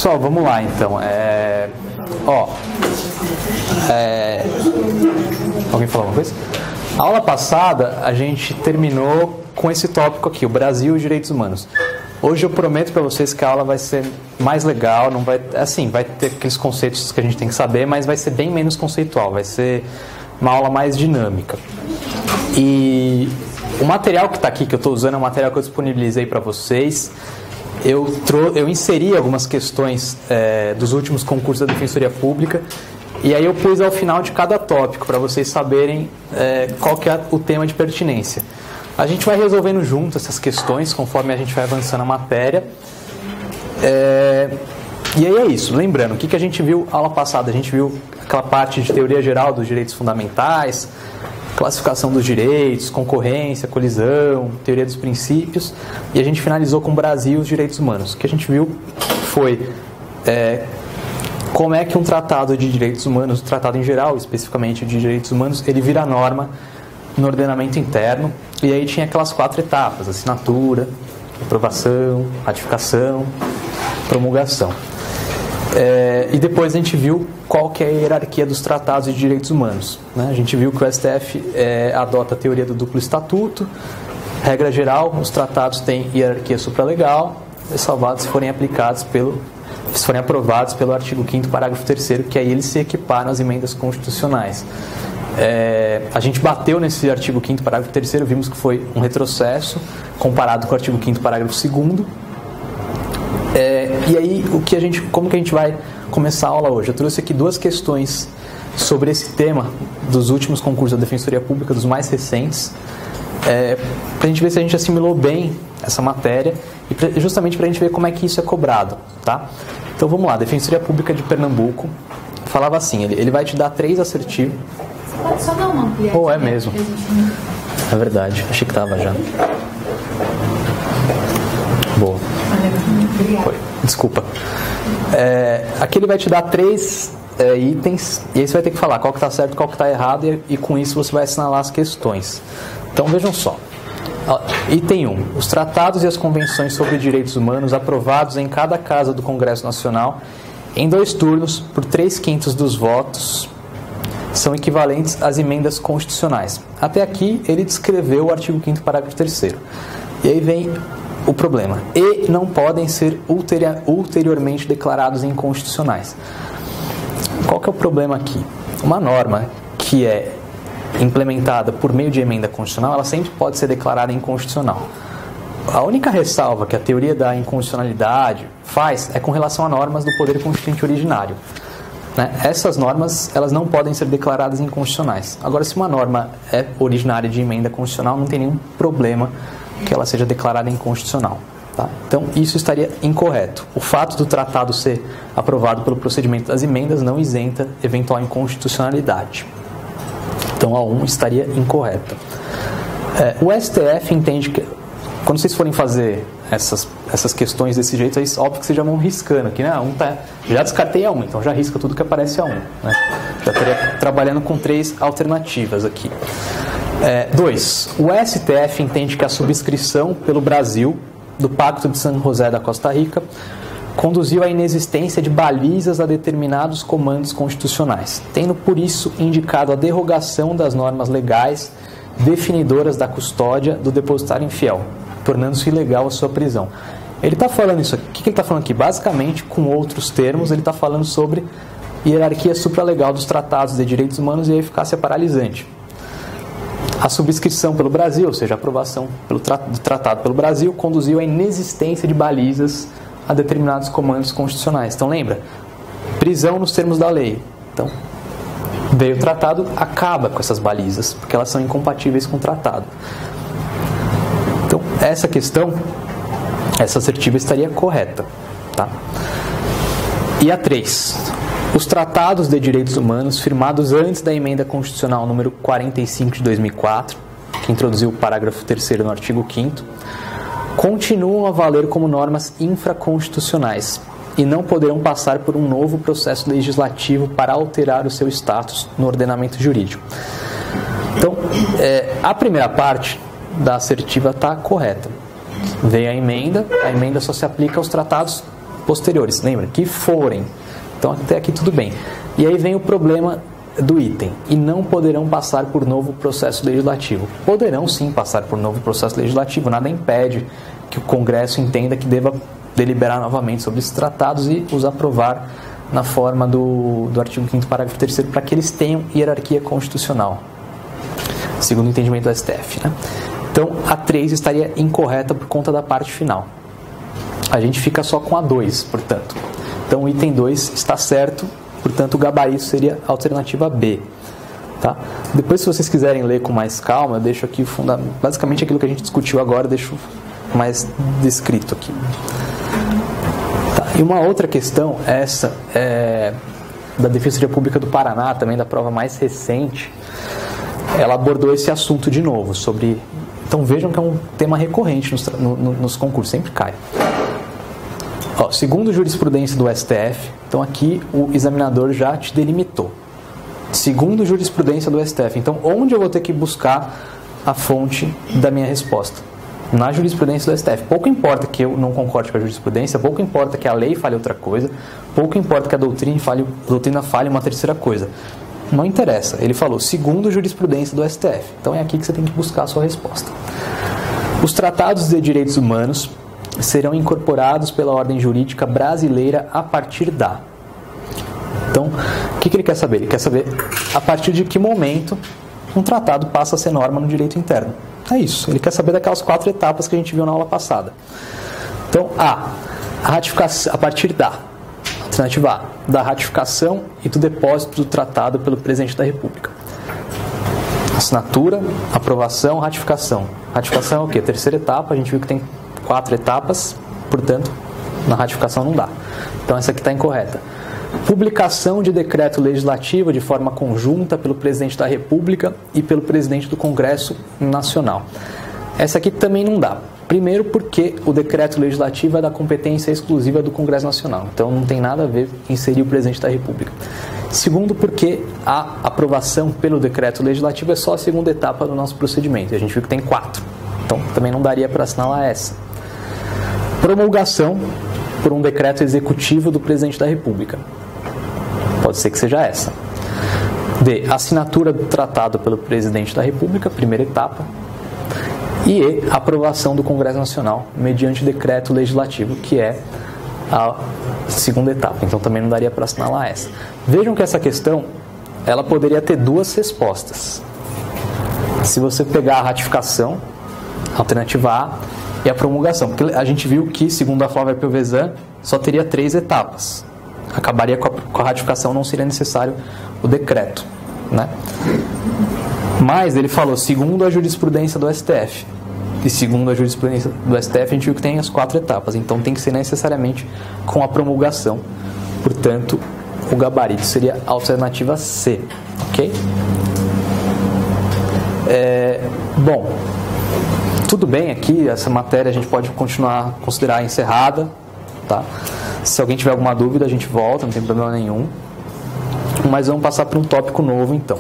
Pessoal, vamos lá então. Alguém falou alguma coisa? A aula passada a gente terminou com esse tópico aqui, o Brasil e os direitos humanos. Hoje eu prometo para vocês que a aula vai ser mais legal, não vai, assim, vai ter aqueles conceitos que a gente tem que saber, mas vai ser bem menos conceitual, vai ser uma aula mais dinâmica. E o material que está aqui, que eu estou usando, é um material que eu disponibilizei para vocês. Eu inseri algumas questões dos últimos concursos da Defensoria Pública e aí eu pus ao final de cada tópico para vocês saberem qual que é o tema de pertinência. A gente vai resolvendo junto essas questões conforme a gente vai avançando a matéria. E aí é isso. Lembrando, o que a gente viu na aula passada? A gente viu aquela parte de teoria geral dos direitos fundamentais, classificação dos direitos, concorrência, colisão, teoria dos princípios, e a gente finalizou com o Brasil e os direitos humanos. O que a gente viu foi como é que um tratado de direitos humanos, um tratado em geral, especificamente de direitos humanos, ele vira norma no ordenamento interno, e aí tinha aquelas 4 etapas: assinatura, aprovação, ratificação, promulgação. E depois a gente viu qual que é a hierarquia dos tratados de direitos humanos, né? A gente viu que o STF adota a teoria do duplo estatuto. Regra geral, os tratados têm hierarquia supralegal, salvados se forem aprovados pelo artigo 5º, parágrafo 3º, que aí eles se equiparam às emendas constitucionais. A gente bateu nesse artigo 5º, parágrafo 3º, vimos que foi um retrocesso comparado com o artigo 5º, parágrafo 2º. E aí, como que a gente vai começar a aula hoje? Eu trouxe aqui 2 questões sobre esse tema dos últimos concursos da Defensoria Pública, dos mais recentes, para a gente ver se a gente assimilou bem essa matéria e justamente para a gente ver como é que isso é cobrado, tá? Então vamos lá. Defensoria Pública de Pernambuco falava assim, ele vai te dar 3 assertivos. Você pode só dar uma ampliação? É mesmo. É verdade, achei que estava já. Boa. Foi. Desculpa. Aqui ele vai te dar 3 itens, e aí você vai ter que falar qual que está certo e qual que está errado, e com isso você vai assinalar as questões. Então vejam só. Item 1. Os tratados e as convenções sobre direitos humanos aprovados em cada casa do Congresso Nacional em 2 turnos por 3/5 dos votos são equivalentes às emendas constitucionais. Até aqui ele descreveu o artigo 5º, parágrafo 3º. E aí vem o problema. E não podem ser ulteriormente declarados inconstitucionais. Qual que é o problema aqui? Uma norma que é implementada por meio de emenda constitucional, ela sempre pode ser declarada inconstitucional. A única ressalva que a teoria da inconstitucionalidade faz é com relação a normas do Poder Constituinte originário, né? Essas normas, elas não podem ser declaradas inconstitucionais. Agora, se uma norma é originária de emenda constitucional, não tem nenhum problema que ela seja declarada inconstitucional, tá? Então, isso estaria incorreto. O fato do tratado ser aprovado pelo procedimento das emendas não isenta eventual inconstitucionalidade. Então, a 1 estaria incorreta. O STF entende que, quando vocês forem fazer essas questões desse jeito, é óbvio que vocês já vão riscando aqui, né? Já descartei a 1, então já risca tudo que aparece a 1, né? Já estaria trabalhando com 3 alternativas aqui. 2. O STF entende que a subscrição pelo Brasil do Pacto de San José da Costa Rica conduziu à inexistência de balizas a determinados comandos constitucionais, tendo por isso indicado a derrogação das normas legais definidoras da custódia do depositário infiel, tornando-se ilegal a sua prisão. Ele está falando isso aqui. O que ele está falando aqui? Basicamente, com outros termos, ele está falando sobre hierarquia supralegal dos tratados de direitos humanos e a eficácia paralisante. A subscrição pelo Brasil, ou seja, a aprovação do tratado pelo Brasil, conduziu à inexistência de balizas a determinados comandos constitucionais. Então, lembra? Prisão nos termos da lei. Então, veio o tratado, acaba com essas balizas, porque elas são incompatíveis com o tratado. Então, essa questão, essa assertiva estaria correta, tá? E a 3. Os tratados de direitos humanos firmados antes da emenda constitucional número 45 de 2004, que introduziu o parágrafo 3º no artigo 5º, continuam a valer como normas infraconstitucionais e não poderão passar por um novo processo legislativo para alterar o seu status no ordenamento jurídico. Então, a primeira parte da assertiva está correta. Vem a emenda só se aplica aos tratados posteriores, lembra? Que forem. Então até aqui tudo bem. E aí vem o problema do item, e não poderão passar por novo processo legislativo. Poderão sim passar por novo processo legislativo, nada impede que o Congresso entenda que deva deliberar novamente sobre esses tratados e os aprovar na forma do artigo 5º, parágrafo 3º, para que eles tenham hierarquia constitucional, segundo o entendimento do STF, né? Então, a 3 estaria incorreta por conta da parte final. A gente fica só com a 2, portanto. Então, o item 2 está certo, portanto, o gabarito seria a alternativa B. Tá? Depois, se vocês quiserem ler com mais calma, eu deixo aqui basicamente aquilo que a gente discutiu agora, eu deixo mais descrito aqui. Tá. E uma outra questão, essa da Defensoria Pública do Paraná, também da prova mais recente, ela abordou esse assunto de novo, sobre... Então vejam que é um tema recorrente nos concursos, sempre cai. Ó, segundo jurisprudência do STF, então aqui o examinador já te delimitou. Segundo jurisprudência do STF, então onde eu vou ter que buscar a fonte da minha resposta? Na jurisprudência do STF. Pouco importa que eu não concorde com a jurisprudência, pouco importa que a lei fale outra coisa, pouco importa que a doutrina fale uma terceira coisa. Não interessa. Ele falou, segundo jurisprudência do STF. Então é aqui que você tem que buscar a sua resposta. Os tratados de direitos humanos serão incorporados pela ordem jurídica brasileira a partir da... Então, o que ele quer saber? Ele quer saber a partir de que momento um tratado passa a ser norma no direito interno. É isso. Ele quer saber daquelas 4 etapas que a gente viu na aula passada. Então, a ratificação, a partir da... Alternativa A, da ratificação e do depósito do tratado pelo Presidente da República. Assinatura, aprovação, ratificação. Ratificação é o quê? Terceira etapa, a gente viu que tem 4 etapas, portanto, na ratificação não dá. Então essa aqui está incorreta. Publicação de decreto legislativo de forma conjunta pelo Presidente da República e pelo Presidente do Congresso Nacional. Essa aqui também não dá. Primeiro porque o decreto legislativo é da competência exclusiva do Congresso Nacional, então não tem nada a ver inserir o Presidente da República. Segundo porque a aprovação pelo decreto legislativo é só a segunda etapa do nosso procedimento, e a gente viu que tem 4, então também não daria para assinalar essa. Promulgação por um decreto executivo do Presidente da República, pode ser que seja essa. D. Assinatura do tratado pelo Presidente da República, primeira etapa. E E, aprovação do Congresso Nacional mediante decreto legislativo, que é a segunda etapa. Então também não daria para assinalar essa. Vejam que essa questão, ela poderia ter 2 respostas. Se você pegar a ratificação, alternativa A, e a promulgação. Porque a gente viu que, segundo a Flávia Piovesan, só teria 3 etapas. Acabaria com a ratificação, não seria necessário o decreto, né? Mas ele falou, segundo a jurisprudência do STF. E segundo a jurisprudência do STF, a gente viu que tem as 4 etapas. Então tem que ser necessariamente com a promulgação. Portanto, o gabarito seria a alternativa C. Ok? Bom, tudo bem aqui. Essa matéria a gente pode continuar a considerar encerrada. Tá? Se alguém tiver alguma dúvida, a gente volta, não tem problema nenhum. Mas vamos passar para um tópico novo, então.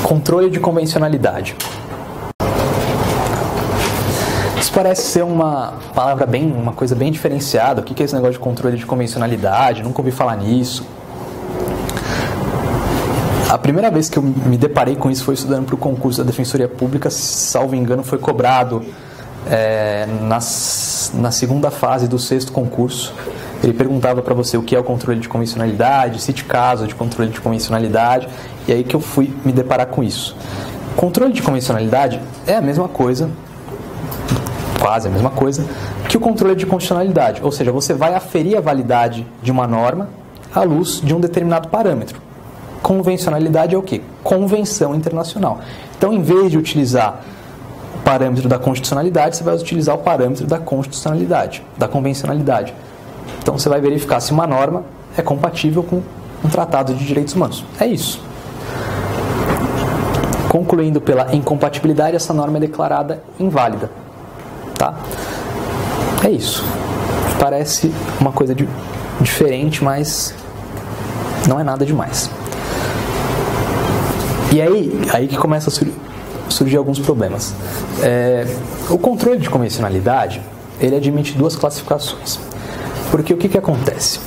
Controle de convencionalidade. Isso parece ser uma palavra uma coisa bem diferenciada. O que é esse negócio de controle de convencionalidade? Nunca ouvi falar nisso. A primeira vez que eu me deparei com isso foi estudando para o concurso da Defensoria Pública. Salvo engano, foi cobrado na segunda fase do 6º concurso. Ele perguntava para você o que é o controle de convencionalidade, cite caso de controle de convencionalidade, e aí que eu fui me deparar com isso. Controle de convencionalidade é a mesma coisa, quase a mesma coisa, que o controle de constitucionalidade, ou seja, você vai aferir a validade de uma norma à luz de um determinado parâmetro. Convencionalidade é o quê? Convenção internacional. Então, em vez de utilizar o parâmetro da constitucionalidade, você vai utilizar o parâmetro da constitucionalidade, da convencionalidade. Então você vai verificar se uma norma é compatível com um tratado de direitos humanos. É isso. Concluindo pela incompatibilidade, essa norma é declarada inválida. Tá? É isso. Parece uma coisa diferente, mas não é nada demais. E aí que começa a surgir alguns problemas. O controle de convencionalidade, ele admite duas classificações. Porque o que acontece?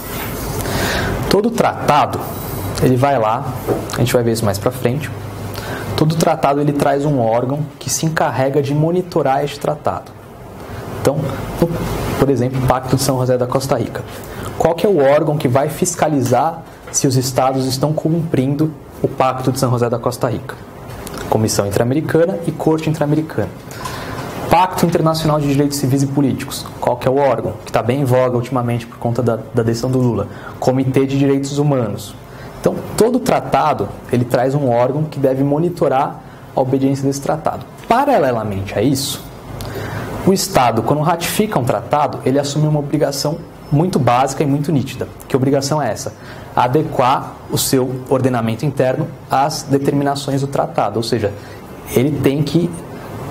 Todo tratado, ele vai lá, a gente vai ver isso mais pra frente, todo tratado ele traz um órgão que se encarrega de monitorar este tratado. Então, por exemplo, o Pacto de São José da Costa Rica. Qual que é o órgão que vai fiscalizar se os estados estão cumprindo o Pacto de São José da Costa Rica? Comissão Interamericana e Corte Interamericana. Pacto Internacional de Direitos Civis e Políticos. Qual que é o órgão? Que está bem em voga ultimamente por conta da decisão do Lula. Comitê de Direitos Humanos. Então, todo tratado, ele traz um órgão que deve monitorar a obediência desse tratado. Paralelamente a isso, o Estado, quando ratifica um tratado, ele assume uma obrigação muito básica e muito nítida. Que obrigação é essa? Adequar o seu ordenamento interno às determinações do tratado. Ou seja, ele tem que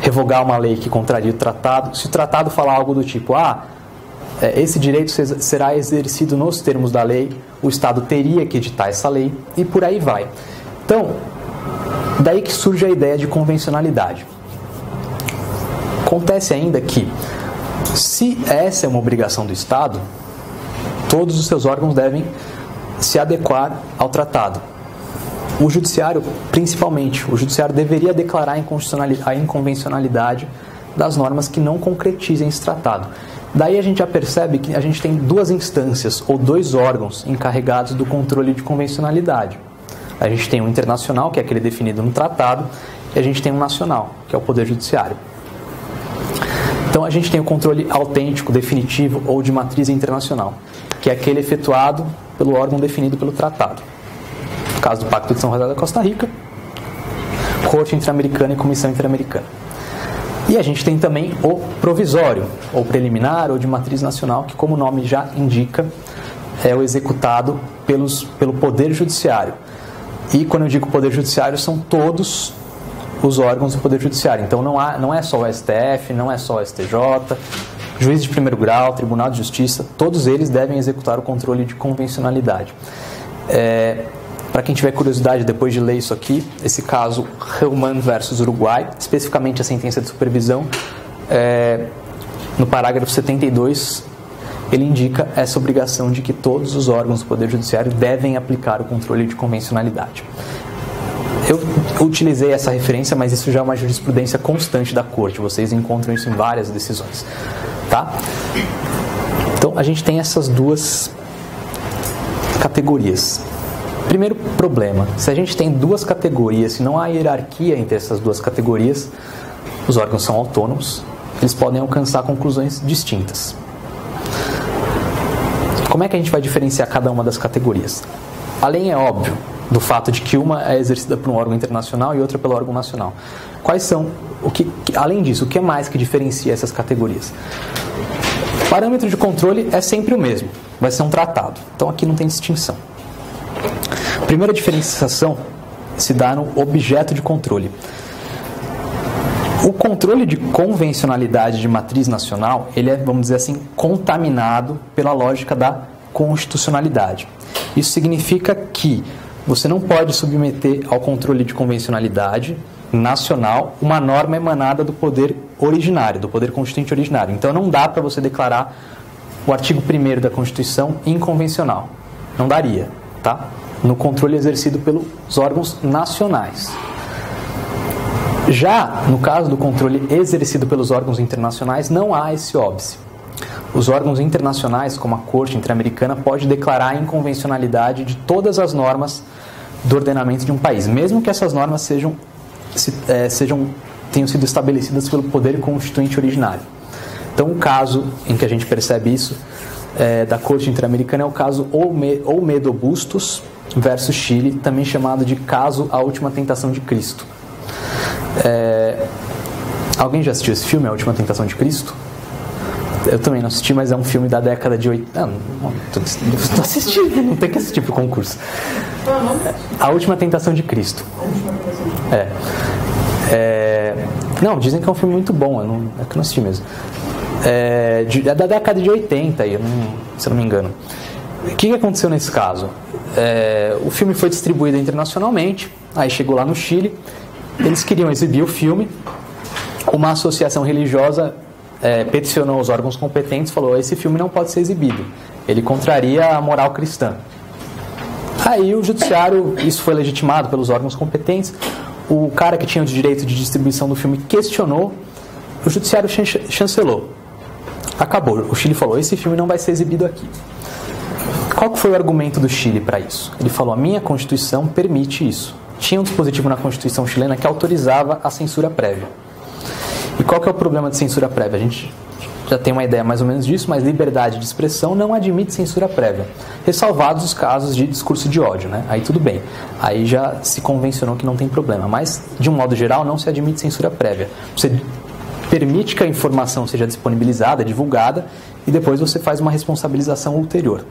revogar uma lei que contraria o tratado. Se o tratado falar algo do tipo, esse direito será exercido nos termos da lei, o Estado teria que editar essa lei e por aí vai. Então, daí que surge a ideia de convencionalidade. Acontece ainda que, se essa é uma obrigação do Estado, todos os seus órgãos devem se adequar ao tratado. O Judiciário, principalmente, o Judiciário deveria declarar a inconvencionalidade das normas que não concretizem esse tratado. Daí a gente já percebe que a gente tem duas instâncias, ou dois órgãos encarregados do controle de convencionalidade. A gente tem um internacional, que é aquele definido no tratado, e a gente tem um nacional, que é o Poder Judiciário. Então a gente tem o controle autêntico, definitivo ou de matriz internacional, que é aquele efetuado pelo órgão definido pelo tratado. No caso do Pacto de São José da Costa Rica, Corte Interamericana e Comissão Interamericana. E a gente tem também o provisório, ou preliminar, ou de matriz nacional, que, como o nome já indica, é o executado pelo Poder Judiciário. E quando eu digo Poder Judiciário, são todos os órgãos do Poder Judiciário. Então não é só o STF, não é só o STJ, juiz de primeiro grau, Tribunal de Justiça, todos eles devem executar o controle de convencionalidade. Para quem tiver curiosidade, depois de ler isso aqui, esse caso Hellman versus Uruguai, especificamente a sentença de supervisão, no parágrafo 72, ele indica essa obrigação de que todos os órgãos do Poder Judiciário devem aplicar o controle de convencionalidade. Eu utilizei essa referência, mas isso já é uma jurisprudência constante da Corte, vocês encontram isso em várias decisões. Tá? Então, a gente tem essas duas categorias. Primeiro problema, se a gente tem duas categorias, se não há hierarquia entre essas duas categorias, os órgãos são autônomos, eles podem alcançar conclusões distintas. Como é que a gente vai diferenciar cada uma das categorias? Além, é óbvio, do fato de que uma é exercida por um órgão internacional e outra pelo órgão nacional. Quais são, além disso, o que mais que diferencia essas categorias? O parâmetro de controle é sempre o mesmo, vai ser um tratado, então aqui não tem distinção. A primeira diferenciação se dá no objeto de controle. O controle de convencionalidade de matriz nacional, ele é, vamos dizer assim, contaminado pela lógica da constitucionalidade. Isso significa que você não pode submeter ao controle de convencionalidade nacional uma norma emanada do poder originário, do poder constituinte originário. Então não dá para você declarar o artigo 1º da Constituição inconvencional. Não daria, tá? No controle exercido pelos órgãos nacionais. Já no caso do controle exercido pelos órgãos internacionais, não há esse óbice. Os órgãos internacionais, como a Corte Interamericana, pode declarar a inconvencionalidade de todas as normas do ordenamento de um país, mesmo que essas normas tenham sido estabelecidas pelo poder constituinte originário. Então, o caso em que a gente percebe isso da Corte Interamericana é o caso Olmedo Bustos versus Chile, também chamado de caso A Última Tentação de Cristo. Alguém já assistiu esse filme, A Última Tentação de Cristo? Eu também não assisti, mas é um filme da década de 80. Não tô assistindo, não tem que assistir pro concurso. A Última Tentação de Cristo. Não, dizem que é um filme muito bom, é que eu não assisti mesmo. É da década de 80, se eu não me engano. O que aconteceu nesse caso? O filme foi distribuído internacionalmente, aí chegou lá no Chile, eles queriam exibir o filme, uma associação religiosa peticionou os órgãos competentes, falou: esse filme não pode ser exibido, ele contraria a moral cristã. Aí o judiciário, isso foi legitimado pelos órgãos competentes, o cara que tinha o direito de distribuição do filme questionou, o judiciário chancelou. Acabou, o Chile falou: esse filme não vai ser exibido aqui. Qual que foi o argumento do Chile para isso? Ele falou: a minha Constituição permite isso. Tinha um dispositivo na Constituição chilena que autorizava a censura prévia. E qual que é o problema de censura prévia? A gente já tem uma ideia mais ou menos disso, mas liberdade de expressão não admite censura prévia, ressalvados os casos de discurso de ódio, né? Aí tudo bem, aí já se convencionou que não tem problema, mas de um modo geral não se admite censura prévia. Você permite que a informação seja disponibilizada, divulgada, e depois você faz uma responsabilização ulterior.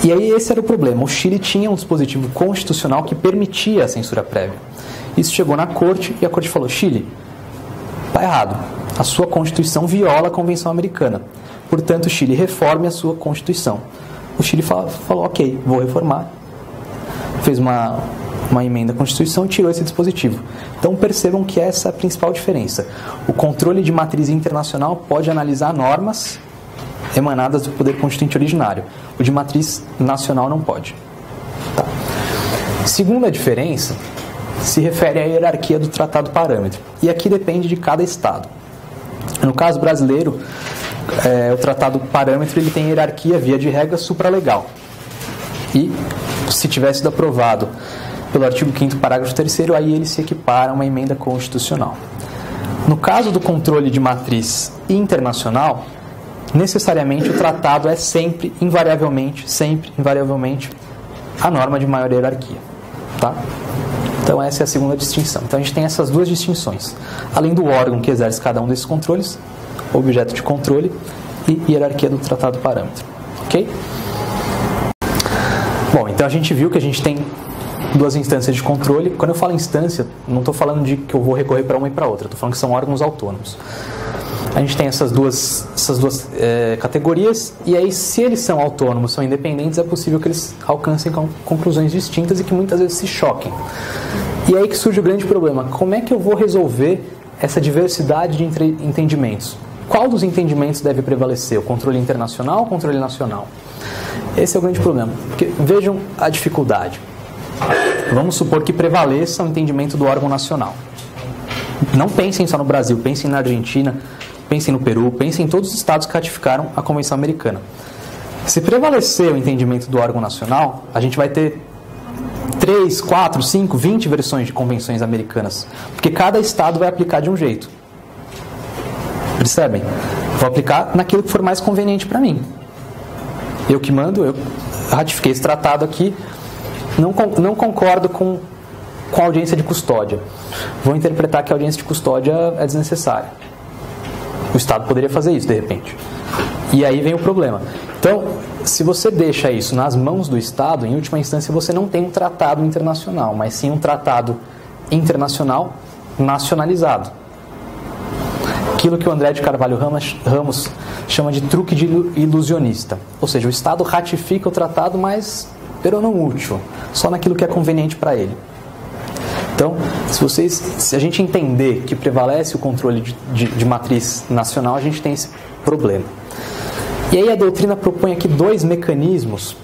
E aí esse era o problema. O Chile tinha um dispositivo constitucional que permitia a censura prévia. Isso chegou na corte e a corte falou: Chile, está errado. A sua Constituição viola a Convenção Americana. Portanto, Chile, reforme a sua Constituição. O Chile falou: ok, vou reformar. Fez uma emenda à Constituição e tirou esse dispositivo. Então percebam que essa é a principal diferença. O controle de matriz internacional pode analisar normas emanadas do poder constituinte originário. O de matriz nacional não pode. Tá. Segunda diferença se refere à hierarquia do tratado parâmetro. E aqui depende de cada estado. No caso brasileiro, o tratado parâmetro ele tem hierarquia via de regra supralegal. E se tivesse sido aprovado pelo artigo 5º, parágrafo 3º, aí ele se equipara a uma emenda constitucional. No caso do controle de matriz internacional, necessariamente o tratado é sempre, invariavelmente, a norma de maior hierarquia. Tá? Então essa é a segunda distinção. Então a gente tem essas duas distinções. Além do órgão que exerce cada um desses controles, objeto de controle e hierarquia do tratado parâmetro. Ok? Bom, então a gente viu que a gente tem duas instâncias de controle. Quando eu falo instância, não estou falando de que eu vou recorrer para uma e para outra. Estou falando que são órgãos autônomos. A gente tem essas duas categorias, e aí, se eles são autônomos, são independentes, é possível que eles alcancem conclusões distintas e que muitas vezes se choquem. E aí que surge o grande problema: como é que eu vou resolver essa diversidade de entendimentos? Qual dos entendimentos deve prevalecer? O controle internacional ou o controle nacional? Esse é o grande problema. Porque vejam a dificuldade. Vamos supor que prevaleça o entendimento do órgão nacional. Não pensem só no Brasil, pensem na Argentina, pensem no Peru, pensem em todos os estados que ratificaram a Convenção Americana. Se prevalecer o entendimento do órgão nacional, a gente vai ter 3, 4, 5, 20 versões de convenções americanas, porque cada estado vai aplicar de um jeito. Percebem? Vou aplicar naquilo que for mais conveniente para mim. Eu que mando, eu ratifiquei esse tratado aqui, não concordo com a audiência de custódia. Vou interpretar que a audiência de custódia é desnecessária. O Estado poderia fazer isso, de repente. E aí vem o problema. Então, se você deixa isso nas mãos do Estado, em última instância você não tem um tratado internacional, mas sim um tratado internacional nacionalizado. Aquilo que o André de Carvalho Ramos chama de truque de ilusionista. Ou seja, o Estado ratifica o tratado, mas pero não útil, só naquilo que é conveniente para ele. Então, se a gente entender que prevalece o controle de matriz nacional, a gente tem esse problema. E aí a doutrina propõe aqui dois mecanismos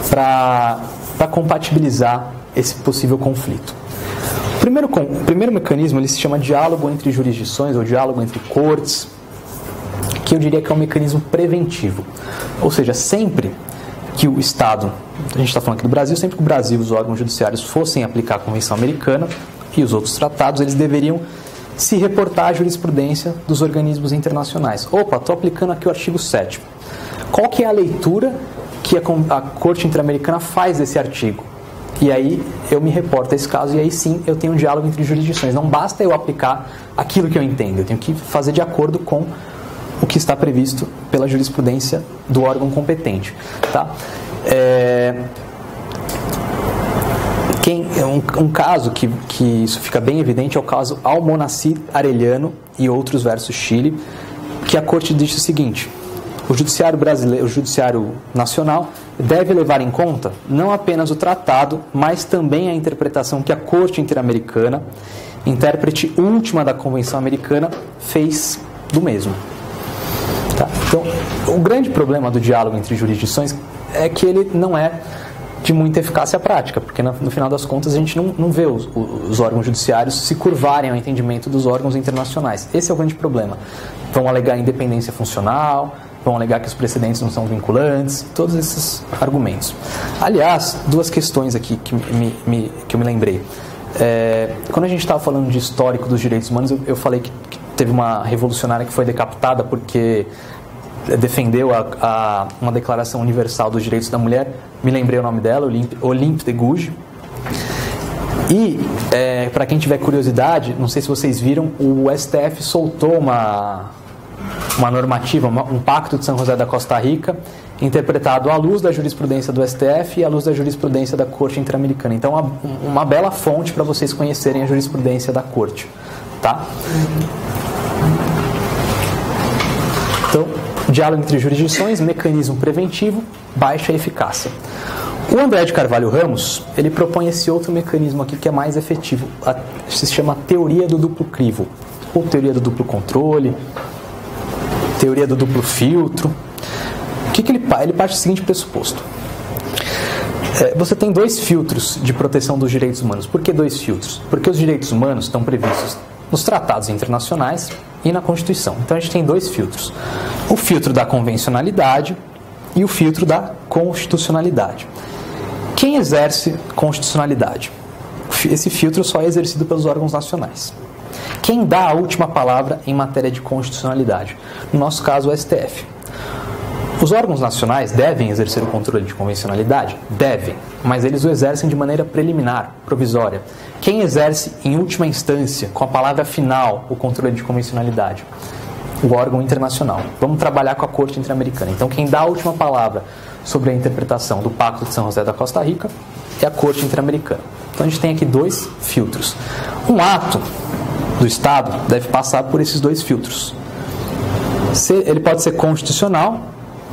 para compatibilizar esse possível conflito. O primeiro mecanismo ele se chama diálogo entre jurisdições, ou diálogo entre cortes, que eu diria que é um mecanismo preventivo. Ou seja, sempre que o Estado, a gente está falando aqui do Brasil, sempre que o Brasil e os órgãos judiciários fossem aplicar a Convenção Americana e os outros tratados, eles deveriam se reportar à jurisprudência dos organismos internacionais. Opa, estou aplicando aqui o artigo 7º. Qual que é a leitura que a Corte Interamericana faz desse artigo? E aí eu me reporto a esse caso e aí sim eu tenho um diálogo entre jurisdições. Não basta eu aplicar aquilo que eu entendo, eu tenho que fazer de acordo com o que está previsto pela jurisprudência do órgão competente. Tá? Um caso que isso fica bem evidente é o caso Almonacid Arellano e outros versus Chile, que a Corte diz o seguinte: o judiciário brasileiro, o judiciário nacional deve levar em conta não apenas o tratado, mas também a interpretação que a Corte Interamericana, intérprete última da Convenção Americana, fez do mesmo. Tá? Então, o grande problema do diálogo entre jurisdições é que ele não é de muita eficácia prática, porque no final das contas a gente não vê os órgãos judiciários se curvarem ao entendimento dos órgãos internacionais. Esse é o grande problema. Vão alegar independência funcional, vão alegar que os precedentes não são vinculantes, todos esses argumentos. Aliás, duas questões aqui que eu me lembrei. Quando a gente estava falando de histórico dos direitos humanos, eu falei que teve uma revolucionária que foi decapitada porque defendeu uma Declaração Universal dos Direitos da Mulher. Me lembrei o nome dela, Olympe de Gouges. E, para quem tiver curiosidade, não sei se vocês viram, o STF soltou uma normativa, um pacto de São José da Costa Rica, interpretado à luz da jurisprudência do STF e à luz da jurisprudência da Corte Interamericana. Então, uma bela fonte para vocês conhecerem a jurisprudência da Corte. Tá? Então, diálogo entre jurisdições, mecanismo preventivo, baixa eficácia. O André de Carvalho Ramos, ele propõe esse outro mecanismo aqui que é mais efetivo, se chama teoria do duplo crivo, ou teoria do duplo controle, teoria do duplo filtro. Ele parte do seguinte pressuposto. Você tem dois filtros de proteção dos direitos humanos. Por que dois filtros? Porque os direitos humanos estão previstos nos tratados internacionais e na Constituição. Então a gente tem dois filtros. O filtro da convencionalidade e o filtro da constitucionalidade. Quem exerce constitucionalidade? Esse filtro só é exercido pelos órgãos nacionais. Quem dá a última palavra em matéria de constitucionalidade? No nosso caso, o STF. Os órgãos nacionais devem exercer o controle de convencionalidade? Devem, mas eles o exercem de maneira preliminar, provisória. Quem exerce, em última instância, com a palavra final, o controle de convencionalidade? O órgão internacional. Vamos trabalhar com a Corte Interamericana. Então, quem dá a última palavra sobre a interpretação do Pacto de São José da Costa Rica é a Corte Interamericana. Então, a gente tem aqui dois filtros. Um ato do Estado deve passar por esses dois filtros. Ele pode ser constitucional,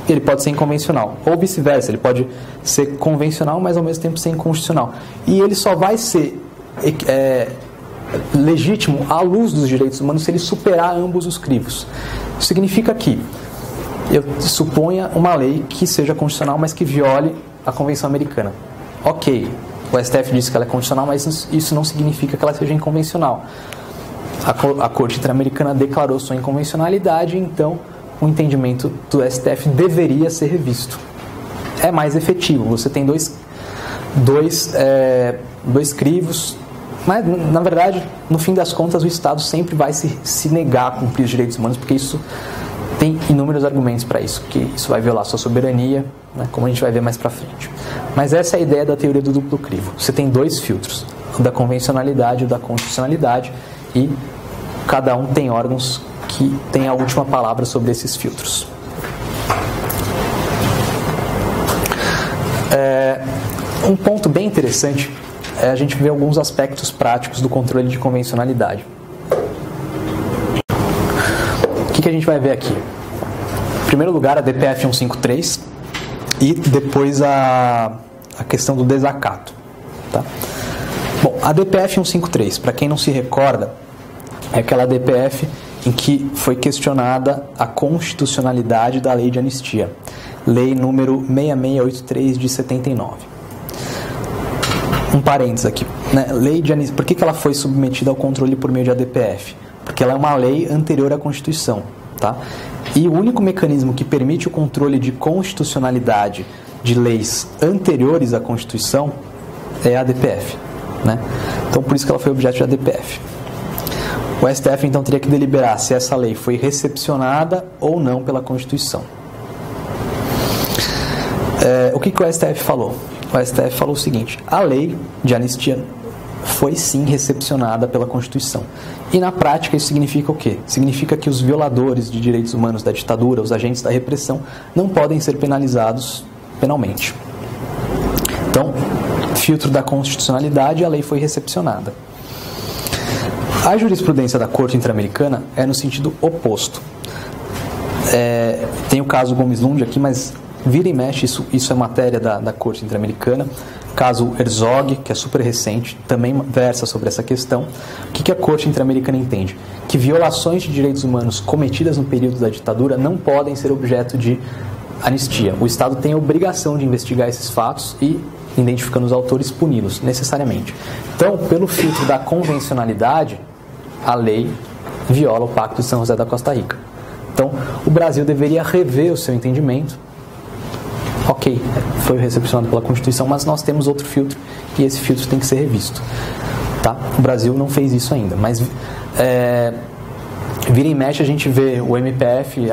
ele pode ser inconvencional, ou vice-versa, ele pode ser convencional, mas ao mesmo tempo ser inconstitucional. E ele só vai ser legítimo à luz dos direitos humanos se ele superar ambos os crivos. Isso significa que eu suponha uma lei que seja constitucional, mas que viole a Convenção Americana. Ok, o STF disse que ela é constitucional, mas isso não significa que ela seja inconvencional. A Corte Interamericana declarou sua inconvencionalidade, então o entendimento do STF deveria ser revisto. É mais efetivo, você tem dois crivos, mas na verdade, no fim das contas, o Estado sempre vai se negar a cumprir os direitos humanos, porque isso tem inúmeros argumentos para isso, que isso vai violar sua soberania, né, como a gente vai ver mais para frente. Mas essa é a ideia da teoria do duplo crivo. Você tem dois filtros, o da convencionalidade e o da constitucionalidade, e cada um tem órgãos que têm a última palavra sobre esses filtros. Um ponto bem interessante é a gente ver alguns aspectos práticos do controle de convencionalidade. O que a gente vai ver aqui? Em primeiro lugar, a DPF 153 e depois a questão do desacato. Tá? Bom, a DPF 153, para quem não se recorda, é aquela DPF em que foi questionada a constitucionalidade da Lei de Anistia, Lei número 6683 de 79. Um parênteses aqui, né? Lei de Anistia, por que ela foi submetida ao controle por meio de ADPF? Porque ela é uma lei anterior à Constituição, tá? E o único mecanismo que permite o controle de constitucionalidade de leis anteriores à Constituição é a ADPF, né? Então, por isso que ela foi objeto de ADPF. O STF, então, teria que deliberar se essa lei foi recepcionada ou não pela Constituição. O que o STF falou? O STF falou o seguinte: a lei de anistia foi sim recepcionada pela Constituição. E na prática isso significa o quê? Significa que os violadores de direitos humanos da ditadura, os agentes da repressão, não podem ser penalizados penalmente. Então, filtro da constitucionalidade, a lei foi recepcionada. A jurisprudência da Corte Interamericana é no sentido oposto. Tem o caso Gomes Lund aqui, mas vira e mexe, isso é matéria da Corte Interamericana. caso Herzog, que é super recente, também versa sobre essa questão. O que a Corte Interamericana entende? Que violações de direitos humanos cometidas no período da ditadura não podem ser objeto de anistia. O Estado tem a obrigação de investigar esses fatos e, identificando os autores, puni-los, necessariamente. Então, pelo filtro da convencionalidade, a lei viola o Pacto de São José da Costa Rica. Então, o Brasil deveria rever o seu entendimento. Ok, foi recepcionado pela Constituição, mas nós temos outro filtro e esse filtro tem que ser revisto. Tá? O Brasil não fez isso ainda, mas vira e mexe a gente vê o MPF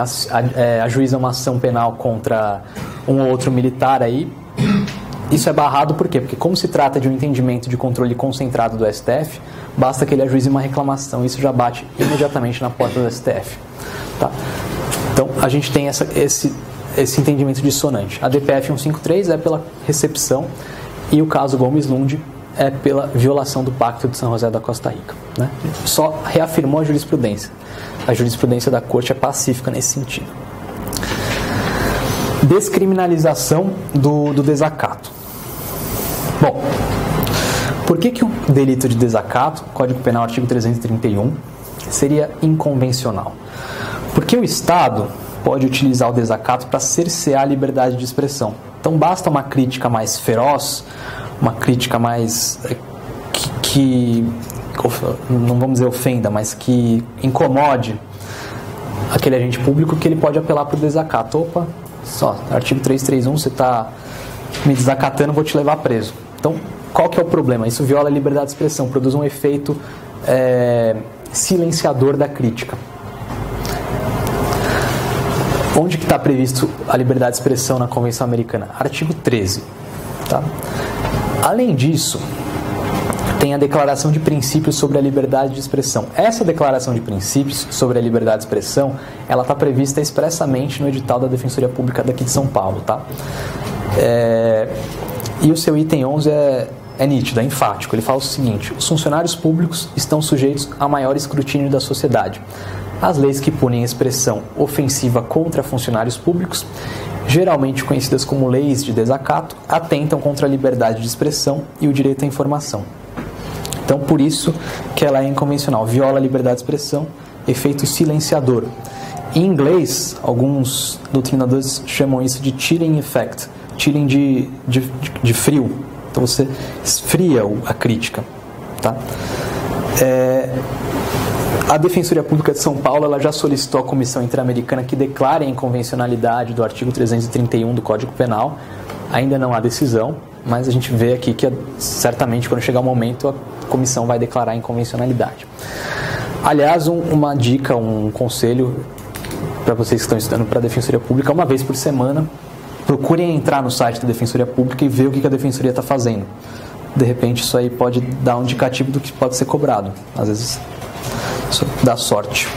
ajuiza uma ação penal contra um ou outro militar aí. Isso é barrado por quê? Porque como se trata de um entendimento de controle concentrado do STF, basta que ele ajuize uma reclamação, isso já bate imediatamente na porta do STF. Tá? Então a gente tem esse entendimento dissonante. A DPF 153 é pela recepção e o caso Gomes Lund é pela violação do Pacto de São José da Costa Rica. Né? Só reafirmou a jurisprudência. A jurisprudência da Corte é pacífica nesse sentido. Descriminalização do desacato. Bom, por que o delito de desacato, Código Penal, artigo 331, seria inconvencional? Porque o Estado pode utilizar o desacato para cercear a liberdade de expressão. Então basta uma crítica mais feroz, uma crítica mais que não vamos dizer ofenda, mas que incomode aquele agente público, que ele pode apelar para o desacato. Opa, só, artigo 331, você está me desacatando, vou te levar preso. Então, qual que é o problema? Isso viola a liberdade de expressão, produz um efeito silenciador da crítica. Onde que está previsto a liberdade de expressão na Convenção Americana? Artigo 13. Tá? Além disso, tem a Declaração de Princípios sobre a Liberdade de Expressão. Essa Declaração de Princípios sobre a Liberdade de Expressão, ela está prevista expressamente no edital da Defensoria Pública daqui de São Paulo. Tá? E o seu item 11 é nítido, é enfático. Ele fala o seguinte: os funcionários públicos estão sujeitos a maior escrutínio da sociedade. As leis que punem expressão ofensiva contra funcionários públicos, geralmente conhecidas como leis de desacato, atentam contra a liberdade de expressão e o direito à informação. Então, por isso que ela é inconvencional, viola a liberdade de expressão, efeito silenciador. Em inglês, alguns doutrinadores chamam isso de chilling effect, chilling de frio. Então você esfria a crítica. Tá? A Defensoria Pública de São Paulo ela já solicitou à Comissão Interamericana que declare a inconvencionalidade do artigo 331 do Código Penal. Ainda não há decisão, mas a gente vê aqui que certamente quando chegar o momento a Comissão vai declarar a inconvencionalidade. Aliás, uma dica, um conselho para vocês que estão estudando para a Defensoria Pública: uma vez por semana, procurem entrar no site da Defensoria Pública e ver o que a Defensoria está fazendo. De repente isso aí pode dar um indicativo do que pode ser cobrado. Às vezes isso dá sorte.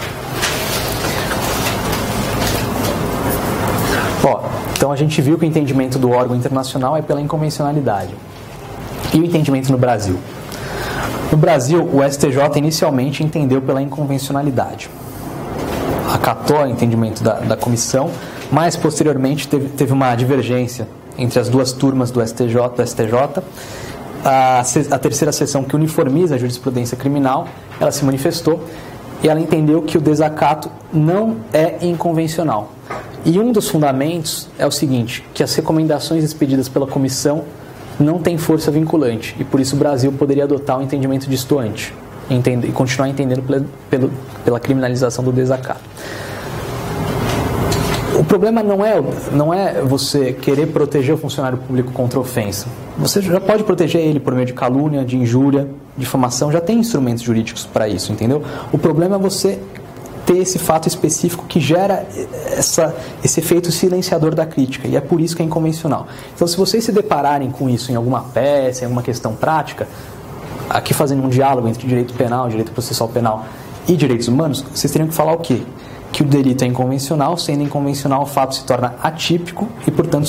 Então a gente viu que o entendimento do órgão internacional é pela inconvencionalidade. E o entendimento no Brasil? No Brasil, o STJ inicialmente entendeu pela inconvencionalidade. Acatou o entendimento da comissão, mas posteriormente teve uma divergência entre as duas turmas do STJ. A terceira seção, que uniformiza a jurisprudência criminal, ela se manifestou e ela entendeu que o desacato não é inconvencional. E um dos fundamentos é o seguinte, que as recomendações expedidas pela comissão não têm força vinculante, e por isso o Brasil poderia adotar um entendimento distoante e continuar entendendo pela criminalização do desacato. O problema não é você querer proteger o funcionário público contra ofensa. Você já pode proteger ele por meio de calúnia, de injúria, difamação, já tem instrumentos jurídicos para isso, entendeu? O problema é você ter esse fato específico que gera esse efeito silenciador da crítica, e é por isso que é inconvencional. Então, se vocês se depararem com isso em alguma peça, em alguma questão prática, aqui fazendo um diálogo entre direito penal, direito processual penal e direitos humanos, vocês teriam que falar o quê? Que o delito é inconvencional, sendo inconvencional o fato se torna atípico e, portanto,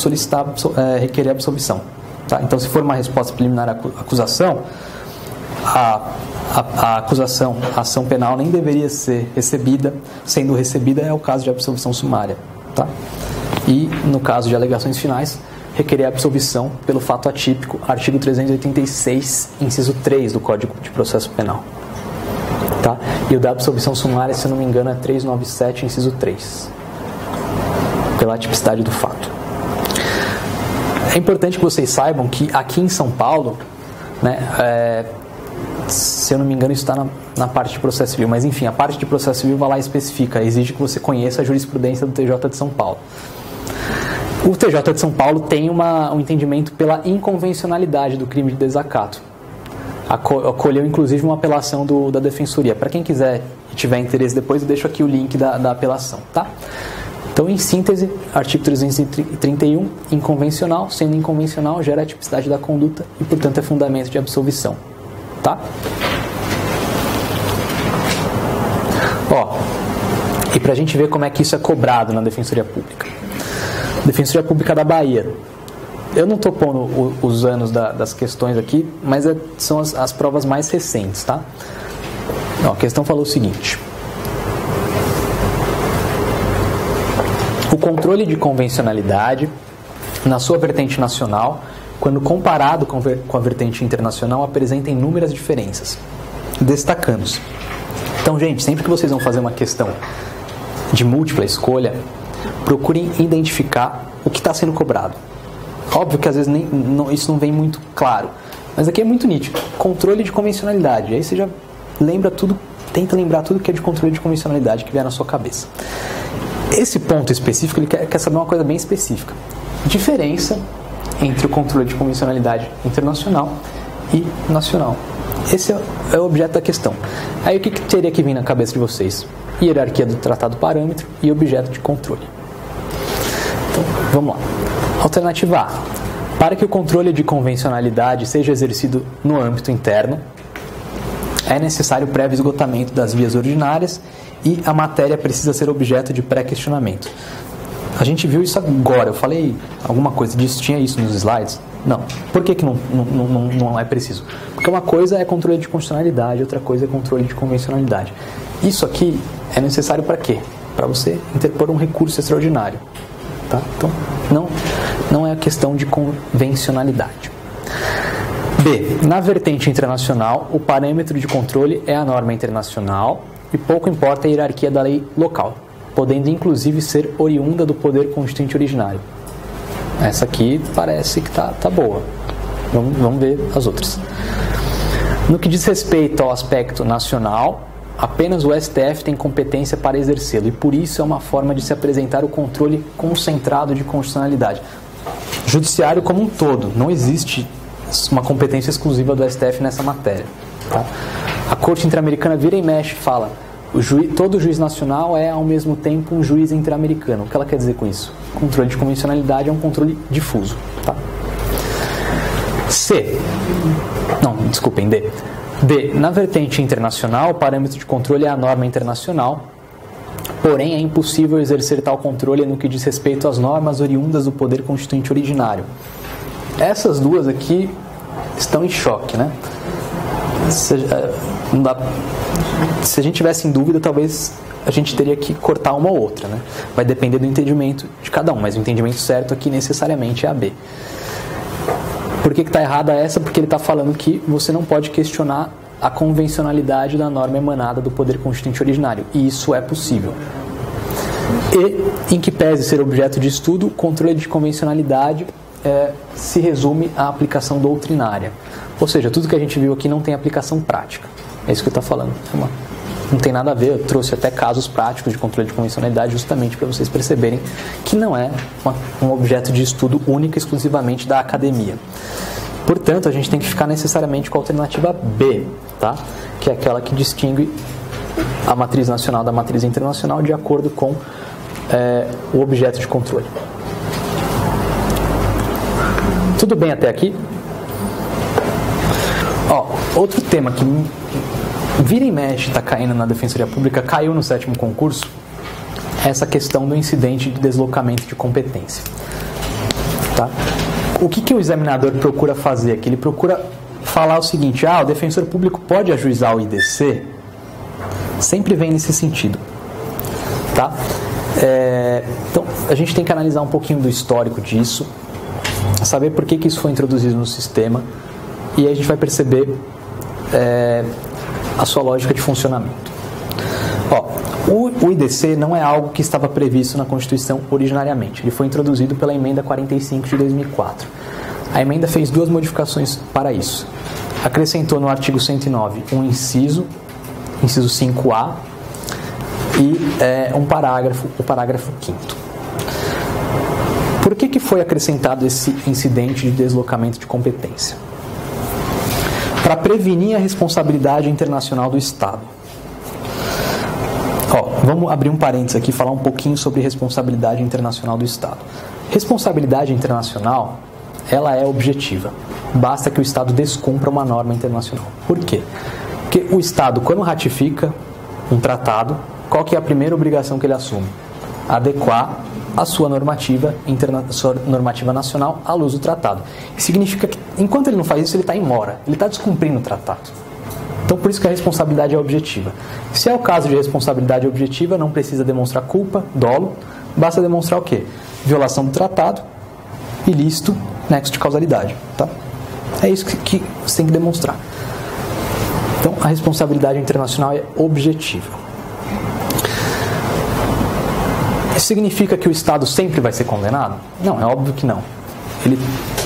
requerer absolvição. Tá? Então, se for uma resposta preliminar à acusação, a acusação, a ação penal nem deveria ser recebida. Sendo recebida é o caso de absolvição sumária. Tá? E no caso de alegações finais, requerer absolvição pelo fato atípico, artigo 386, inciso 3 do Código de Processo Penal. Tá? E o da absolvição sumária, se eu não me engano, é 397, inciso 3, pela atipicidade do fato. É importante que vocês saibam que aqui em São Paulo, né, se eu não me engano, isso está na parte de processo civil, mas enfim, a parte de processo civil vai lá e especifica, exige que você conheça a jurisprudência do TJ de São Paulo. O TJ de São Paulo tem um entendimento pela inconvencionalidade do crime de desacato. Acolheu inclusive uma apelação da Defensoria. Para quem quiser e tiver interesse depois, eu deixo aqui o link da apelação, tá? Então, em síntese, artigo 331, inconvencional, sendo inconvencional, gera a tipicidade da conduta e, portanto, é fundamento de absolvição. Tá? Ó, e pra gente ver como é que isso é cobrado na Defensoria Pública. Defensoria Pública da Bahia. Eu não estou pondo os anos das questões aqui, mas são as provas mais recentes, tá? Ó, a questão falou o seguinte. O controle de convencionalidade, na sua vertente nacional, quando comparado com a vertente internacional, apresenta inúmeras diferenças. Destacando-se. Então, gente, sempre que vocês vão fazer uma questão de múltipla escolha, procurem identificar o que está sendo cobrado. Óbvio que às vezes isso não vem muito claro, mas aqui é muito nítido. Controle de convencionalidade. Aí você já lembra tudo, tenta lembrar tudo que é de controle de convencionalidade que vier na sua cabeça. Esse ponto específico, ele quer saber uma coisa bem específica. Diferença entre o controle de convencionalidade internacional e nacional. Esse é o objeto da questão. Aí o que teria que vir na cabeça de vocês? Hierarquia do tratado parâmetro e objeto de controle. Então, vamos lá. Alternativa A. Para que o controle de convencionalidade seja exercido no âmbito interno, é necessário prévio esgotamento das vias ordinárias e a matéria precisa ser objeto de pré-questionamento. A gente viu isso agora, eu falei alguma coisa disso, tinha isso nos slides? Não. Por que não é preciso? Porque uma coisa é controle de constitucionalidade, outra coisa é controle de convencionalidade. Isso aqui é necessário para quê? Para você interpor um recurso extraordinário. Tá? Então, não é a questão de convencionalidade. B. Na vertente internacional, o parâmetro de controle é a norma internacional e pouco importa a hierarquia da lei local, podendo inclusive ser oriunda do poder constituinte originário. Essa aqui parece que tá boa. Vamos ver as outras. No que diz respeito ao aspecto nacional, apenas o STF tem competência para exercê-lo e por isso é uma forma de se apresentar o controle concentrado de constitucionalidade. Judiciário como um todo, não existe uma competência exclusiva do STF nessa matéria. Tá? A Corte Interamericana vira e mexe e fala: todo juiz nacional é ao mesmo tempo um juiz interamericano. O que ela quer dizer com isso? Controle de convencionalidade é um controle difuso. Tá? D. D. Na vertente internacional, o parâmetro de controle é a norma internacional, porém é impossível exercer tal controle no que diz respeito às normas oriundas do poder constituinte originário. Essas duas aqui estão em choque, né? Se a gente tivesse em dúvida, talvez a gente teria que cortar uma ou outra, né? Vai depender do entendimento de cada um, mas o entendimento certo aqui necessariamente é a B. Por que está errada essa? Porque ele está falando que você não pode questionar a convencionalidade da norma emanada do poder constituinte originário, e isso é possível. E, em que pese ser objeto de estudo, o controle de convencionalidade se resume à aplicação doutrinária. Ou seja, tudo que a gente viu aqui não tem aplicação prática. É isso que eu estou falando. Não tem nada a ver, eu trouxe até casos práticos de controle de convencionalidade justamente para vocês perceberem que não é um objeto de estudo único e exclusivamente da academia. Portanto, a gente tem que ficar necessariamente com a alternativa B, tá? Que é aquela que distingue a matriz nacional da matriz internacional de acordo com o objeto de controle. Tudo bem até aqui? Outro tema que vira e mexe está caindo na Defensoria Pública, caiu no 7º concurso, é essa questão do incidente de deslocamento de competência. Tá? O que o examinador procura fazer aqui? Ele procura falar o seguinte: o defensor público pode ajuizar o IDC? Sempre vem nesse sentido. Tá? Então, a gente tem que analisar um pouquinho do histórico disso. saber por que isso foi introduzido no sistema, e aí a gente vai perceber a sua lógica de funcionamento. O IDC não é algo que estava previsto na Constituição originariamente. Ele foi introduzido pela Emenda 45 de 2004. A emenda fez 2 modificações para isso. Acrescentou no artigo 109 um inciso 5A, e o parágrafo 5º. Por que foi acrescentado esse incidente de deslocamento de competência? Para prevenir a responsabilidade internacional do Estado. Vamos abrir um parênteses aqui e falar um pouquinho sobre responsabilidade internacional do Estado. Responsabilidade internacional, ela é objetiva. Basta que o Estado descumpra uma norma internacional. Por quê? Porque o Estado, quando ratifica um tratado, qual que é a primeira obrigação que ele assume? Adequar a sua normativa nacional à luz do tratado. Isso significa que, enquanto ele não faz isso, ele está em mora, ele está descumprindo o tratado. Então, por isso que a responsabilidade é objetiva. Se é o caso de responsabilidade objetiva, não precisa demonstrar culpa, dolo, basta demonstrar o quê? Violação do tratado, ilícito, nexo de causalidade. Tá? É isso que você tem que demonstrar. Então, a responsabilidade internacional é objetiva. Isso significa que o Estado sempre vai ser condenado? Não, é óbvio que não. Ele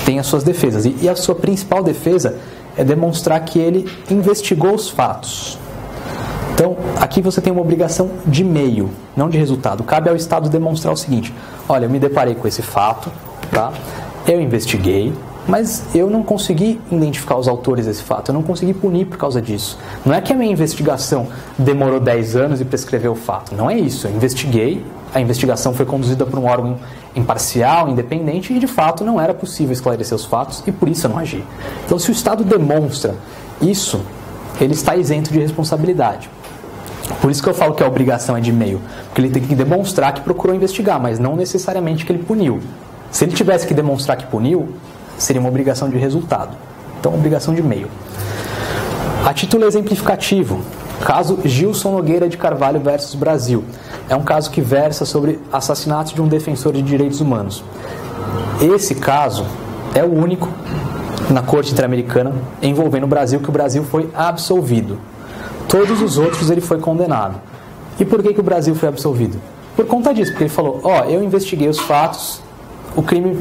tem as suas defesas. E a sua principal defesa é demonstrar que ele investigou os fatos. Então, aqui você tem uma obrigação de meio, não de resultado. Cabe ao Estado demonstrar o seguinte: olha, eu me deparei com esse fato, tá? Eu investiguei, mas eu não consegui identificar os autores desse fato, eu não consegui punir por causa disso. Não é que a minha investigação demorou 10 anos e prescreveu o fato, não é isso. Eu investiguei, a investigação foi conduzida por um órgão imparcial, independente, e de fato não era possível esclarecer os fatos e por isso eu não agi. Então, se o Estado demonstra isso, ele está isento de responsabilidade. Por isso que eu falo que a obrigação é de meio, porque ele tem que demonstrar que procurou investigar, mas não necessariamente que ele puniu. Se ele tivesse que demonstrar que puniu, seria uma obrigação de resultado. Então, obrigação de meio. A título exemplificativo, caso Gilson Nogueira de Carvalho versus Brasil. É um caso que versa sobre assassinato de um defensor de direitos humanos. Esse caso é o único na Corte Interamericana envolvendo o Brasil que o Brasil foi absolvido. Todos os outros ele foi condenado. E por que o Brasil foi absolvido? Por conta disso, porque ele falou: eu investiguei os fatos, o crime,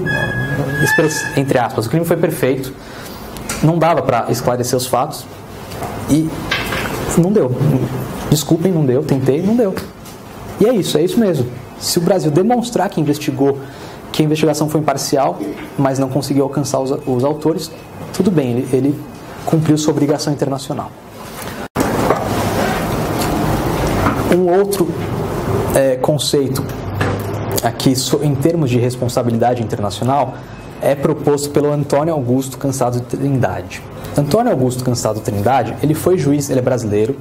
entre aspas, o crime foi perfeito, não dava para esclarecer os fatos e não deu. Desculpem, não deu, tentei, não deu. E é isso mesmo. Se o Brasil demonstrar que investigou, que a investigação foi imparcial, mas não conseguiu alcançar os autores, tudo bem, ele cumpriu sua obrigação internacional. Um outro conceito aqui em termos de responsabilidade internacional é proposto pelo Antônio Augusto Cansado Trindade. Antônio Augusto Cansado Trindade, ele foi juiz, ele é brasileiro,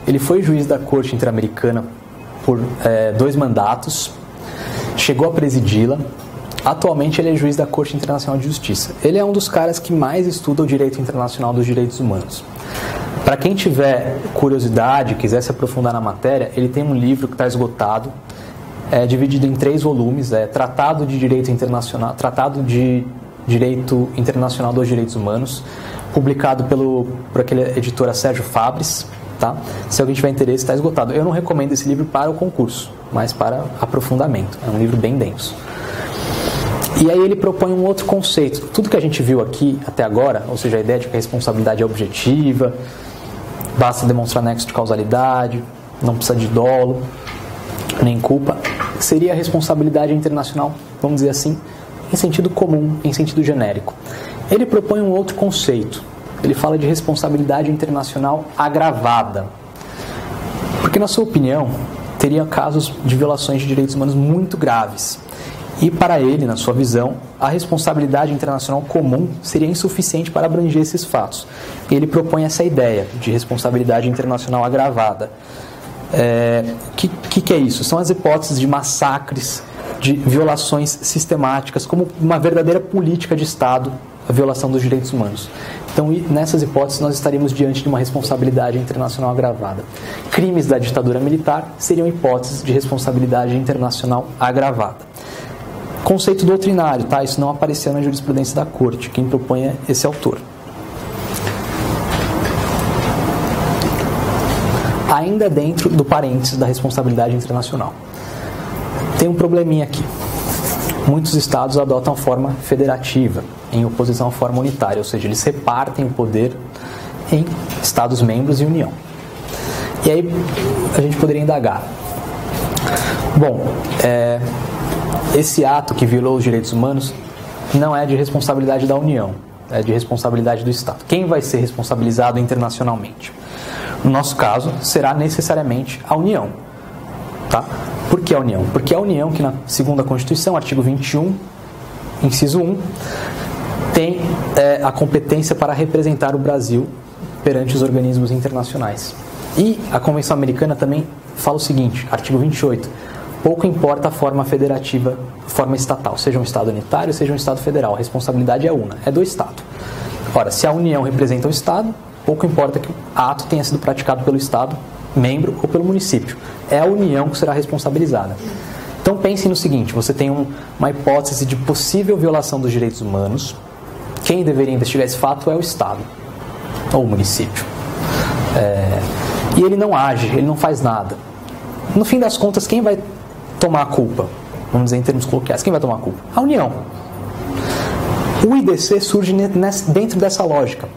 ele foi juiz da Corte Interamericana por 2 mandatos, chegou a presidi-la. Atualmente ele é juiz da Corte Internacional de Justiça. Ele é um dos caras que mais estuda o direito internacional dos direitos humanos. Para quem tiver curiosidade, quiser se aprofundar na matéria, ele tem um livro que está esgotado, dividido em 3 volumes, Tratado de Direito Internacional dos Direitos Humanos, publicado por aquela editora Sérgio Fabres. Tá? Se alguém tiver interesse, está esgotado. Eu não recomendo esse livro para o concurso, mas para aprofundamento. É um livro bem denso. E aí ele propõe um outro conceito. Tudo que a gente viu aqui até agora, ou seja, a ideia de que a responsabilidade é objetiva, basta demonstrar nexo de causalidade, não precisa de dolo, nem culpa, seria a responsabilidade internacional, vamos dizer assim, em sentido comum, em sentido genérico. Ele propõe um outro conceito. Ele fala de responsabilidade internacional agravada. Porque, na sua opinião, teria casos de violações de direitos humanos muito graves. E, para ele, na sua visão, a responsabilidade internacional comum seria insuficiente para abranger esses fatos. Ele propõe essa ideia de responsabilidade internacional agravada. Que é isso? São as hipóteses de massacres, de violações sistemáticas, como uma verdadeira política de Estado, a violação dos direitos humanos. Então, nessas hipóteses, nós estaríamos diante de uma responsabilidade internacional agravada. Crimes da ditadura militar seriam hipóteses de responsabilidade internacional agravada. Conceito doutrinário, tá? Isso não apareceu na jurisprudência da Corte. Quem propõe é esse autor. Ainda dentro do parênteses da responsabilidade internacional. Tem um probleminha aqui. Muitos estados adotam a forma federativa, em oposição à forma unitária, ou seja, eles repartem o poder em estados membros e União. E aí a gente poderia indagar. Bom, esse ato que violou os direitos humanos não é de responsabilidade da União, é de responsabilidade do Estado. Quem vai ser responsabilizado internacionalmente? No nosso caso, será necessariamente a União. Tá? Por que a União? Porque a União, que na segunda Constituição, artigo 21, inciso 1, tem a competência para representar o Brasil perante os organismos internacionais. E a Convenção Americana também fala o seguinte, artigo 28, pouco importa a forma federativa, forma estatal, seja um Estado unitário, seja um Estado federal, a responsabilidade é una, é do Estado. Ora, se a União representa o Estado, pouco importa que o ato tenha sido praticado pelo Estado, membro ou pelo município. É a União que será responsabilizada. Então pense no seguinte, você tem uma hipótese de possível violação dos direitos humanos, quem deveria investigar esse fato é o Estado, ou o município. E ele não age, ele não faz nada. No fim das contas, quem vai tomar a culpa? Vamos dizer em termos coloquiais, quem vai tomar a culpa? A União. O IDC surge dentro dessa lógica.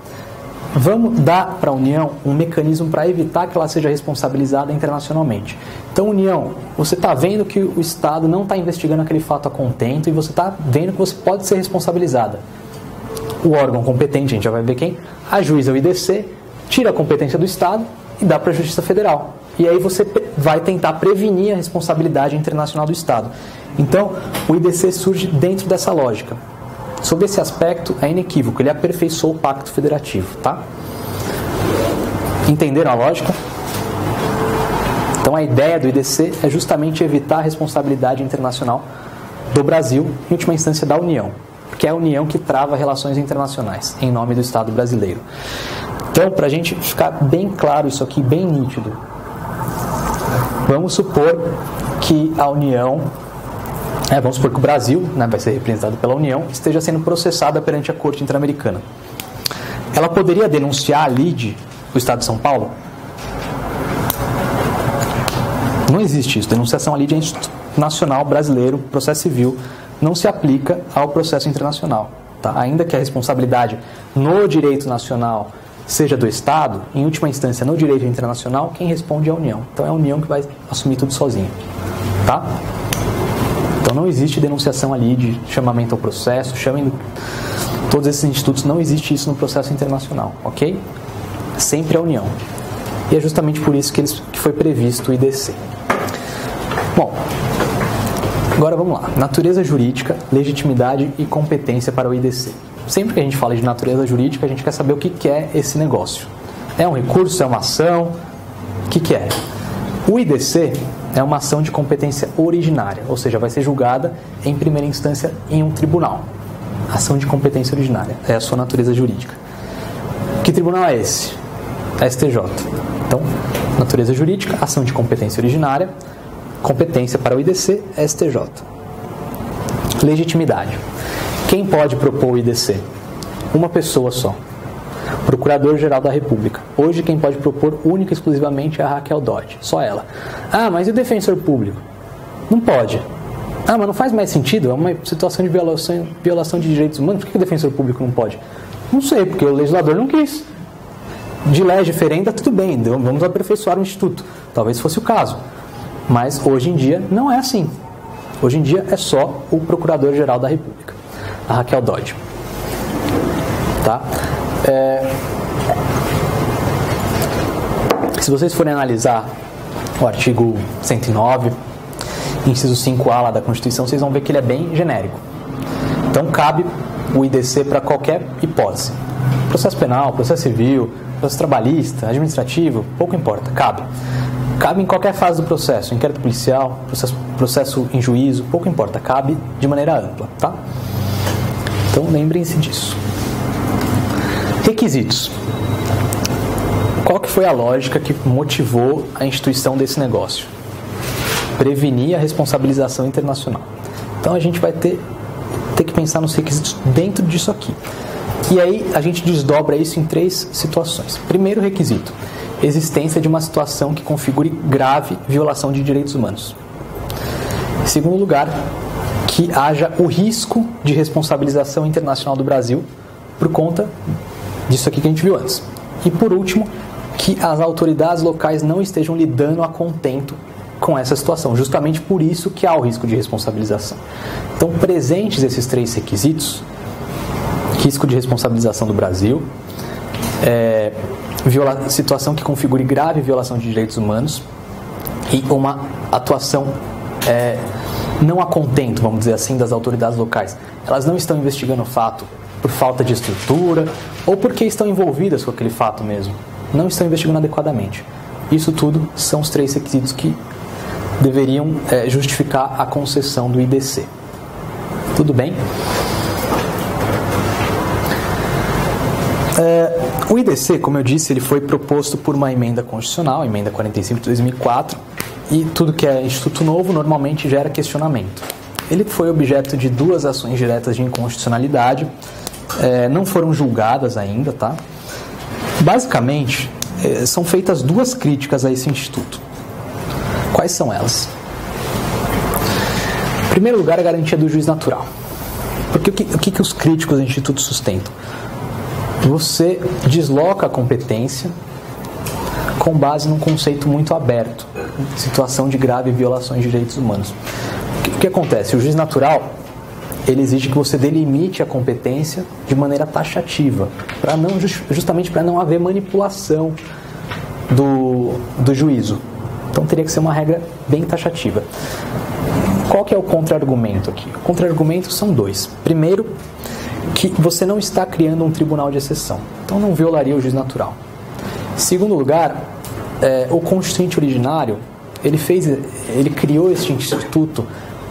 Vamos dar para a União um mecanismo para evitar que ela seja responsabilizada internacionalmente. Então, União, você está vendo que o Estado não está investigando aquele fato a contento e você está vendo que você pode ser responsabilizada. O órgão competente, a gente já vai ver quem, ajuiza o IDC, tira a competência do Estado e dá para a Justiça Federal. E aí você vai tentar prevenir a responsabilidade internacional do Estado. Então, o IDC surge dentro dessa lógica. Sobre esse aspecto, é inequívoco, ele aperfeiçoou o Pacto Federativo, tá? Entenderam a lógica? Então, a ideia do IDC é justamente evitar a responsabilidade internacional do Brasil, em última instância da União, porque é a União que trava relações internacionais, em nome do Estado brasileiro. Então, para a gente ficar bem claro isso aqui, bem nítido, vamos supor que a União... vamos supor que o Brasil, vai ser representado pela União, esteja sendo processada perante a Corte Interamericana. Ela poderia denunciar a lide do Estado de São Paulo? Não existe isso. Denunciação à lide é instituto nacional brasileiro, processo civil, não se aplica ao processo internacional. Tá? Ainda que a responsabilidade no direito nacional seja do Estado, em última instância no direito internacional, quem responde é a União. Então é a União que vai assumir tudo sozinha. Tá? Então não existe denunciação ali de chamamento ao processo, chamem todos esses institutos, não existe isso no processo internacional, ok? Sempre a União. E é justamente por isso que foi previsto o IDC. Bom, agora vamos lá. Natureza jurídica, legitimidade e competência para o IDC. Sempre que a gente fala de natureza jurídica, a gente quer saber o que é esse negócio. É um recurso? É uma ação? O que é? O IDC é uma ação de competência originária, ou seja, vai ser julgada em primeira instância em um tribunal. Ação de competência originária, é a sua natureza jurídica. Que tribunal é esse? STJ. Então, natureza jurídica, ação de competência originária, competência para o IDC, STJ. Legitimidade. Quem pode propor o IDC? Uma pessoa só. Procurador-Geral da República. Hoje quem pode propor única e exclusivamente é a Raquel Dodge, só ela. Ah, mas e o defensor público? Não pode. Ah, mas não faz mais sentido? É uma situação de violação de direitos humanos. Por que o defensor público não pode? Não sei, porque o legislador não quis. De lege ferenda, tudo bem, vamos aperfeiçoar o Instituto. Talvez fosse o caso. Mas hoje em dia não é assim. Hoje em dia é só o Procurador-Geral da República, a Raquel Dodge. Tá? Se vocês forem analisar o artigo 109, inciso 5A lá da Constituição, vocês vão ver que ele é bem genérico. Então cabe o IDC para qualquer hipótese. Processo penal, processo civil, processo trabalhista, administrativo, pouco importa, cabe. Cabe em qualquer fase do processo, inquérito policial, processo em juízo, pouco importa, cabe de maneira ampla, tá? Então lembrem-se disso. Requisitos. Qual que foi a lógica que motivou a instituição desse negócio? Prevenir a responsabilização internacional. Então a gente vai ter que pensar nos requisitos dentro disso aqui. E aí a gente desdobra isso em 3 situações. Primeiro requisito, existência de uma situação que configure grave violação de direitos humanos. Em segundo lugar, que haja o risco de responsabilização internacional do Brasil por conta disso aqui que a gente viu antes. E por último, que as autoridades locais não estejam lidando a contento com essa situação, justamente por isso que há o risco de responsabilização. Então, presentes esses 3 requisitos, risco de responsabilização do Brasil, situação que configure grave violação de direitos humanos e uma atuação não a contento, vamos dizer assim, das autoridades locais. Elas não estão investigando o fato por falta de estrutura ou porque estão envolvidas com aquele fato mesmo. Não estão investigando adequadamente. Isso tudo são os 3 requisitos que deveriam justificar a concessão do IDC. Tudo bem? O IDC, como eu disse, ele foi proposto por uma emenda constitucional, a emenda 45 de 2004, e tudo que é instituto novo normalmente gera questionamento. Ele foi objeto de 2 ações diretas de inconstitucionalidade, não foram julgadas ainda, tá? Basicamente, são feitas 2 críticas a esse instituto. Quais são elas? Em primeiro lugar, a garantia do juiz natural. Porque o que os críticos do instituto sustentam? Você desloca a competência com base num conceito muito aberto, situação de grave violações de direitos humanos. O que acontece? O juiz natural, ele exige que você delimite a competência de maneira taxativa, justamente para não haver manipulação do juízo. Então teria que ser uma regra bem taxativa. Qual que é o contra-argumento aqui? O contra-argumento são 2. Primeiro, que você não está criando um tribunal de exceção. Então não violaria o juiz natural. Segundo lugar, o constituinte originário, ele criou este instituto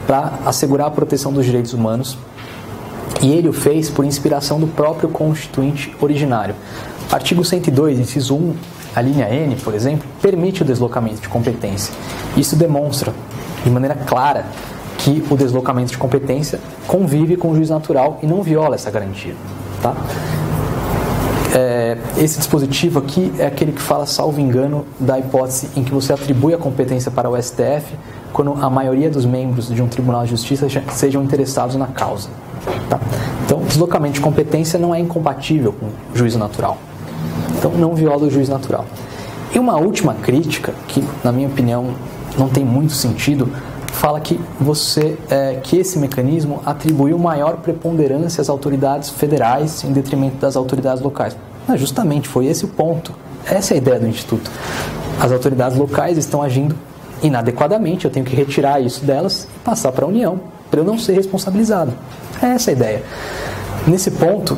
para assegurar a proteção dos direitos humanos e ele o fez por inspiração do próprio constituinte originário. Artigo 102, inciso 1, a linha N, por exemplo, permite o deslocamento de competência. Isso demonstra, de maneira clara, que o deslocamento de competência convive com o juiz natural e não viola essa garantia. Tá? Esse dispositivo aqui é aquele que fala, salvo engano, da hipótese em que você atribui a competência para o STF quando a maioria dos membros de um tribunal de justiça sejam interessados na causa. Tá? Então, deslocamento de competência não é incompatível com o juízo natural. Então, não viola o juiz natural. E uma última crítica, que na minha opinião não tem muito sentido, fala que que esse mecanismo atribuiu maior preponderância às autoridades federais em detrimento das autoridades locais. Mas justamente foi esse o ponto. Essa é a ideia do Instituto. As autoridades locais estão agindo inadequadamente, eu tenho que retirar isso delas e passar para a União, para eu não ser responsabilizado. É essa a ideia. Nesse ponto,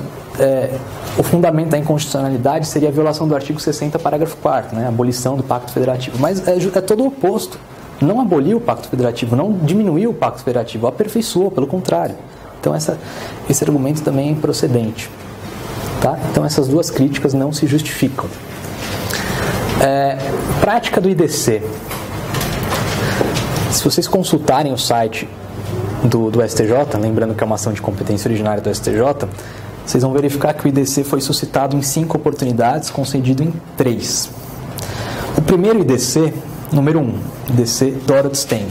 o fundamento da inconstitucionalidade seria a violação do artigo 60, parágrafo 4º, né, a abolição do Pacto Federativo. Mas é todo o oposto. Não aboliu o Pacto Federativo, não diminuiu o Pacto Federativo, aperfeiçoou, pelo contrário. Então esse argumento também é improcedente. Tá? Então essas 2 críticas não se justificam. Prática do IDC. Se vocês consultarem o site do STJ, lembrando que é uma ação de competência originária do STJ, vocês vão verificar que o IDC foi suscitado em 5 oportunidades, concedido em 3. O primeiro IDC, número 1, IDC Dorothy Stang.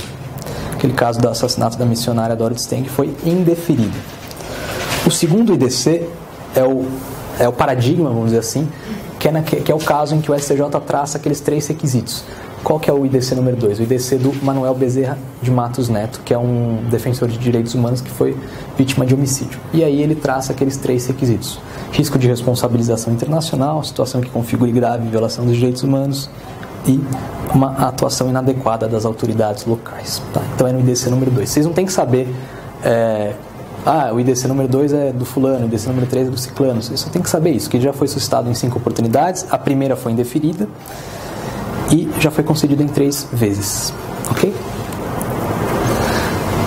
Aquele caso do assassinato da missionária Dorothy Stang foi indeferido. O segundo IDC é o paradigma, vamos dizer assim, que é o caso em que o STJ traça aqueles 3 requisitos. Qual que é o IDC número 2? O IDC do Manuel Bezerra de Matos Neto, que é um defensor de direitos humanos que foi vítima de homicídio. E aí ele traça aqueles 3 requisitos. Risco de responsabilização internacional, situação que configure grave violação dos direitos humanos e uma atuação inadequada das autoridades locais. Tá? Então é no IDC número 2. Vocês não têm que saber, o IDC número 2 é do fulano, o IDC número 3 é do ciclano. Vocês só tem que saber isso, que já foi suscitado em 5 oportunidades, a primeira foi indeferida e já foi concedido em 3 vezes. Ok?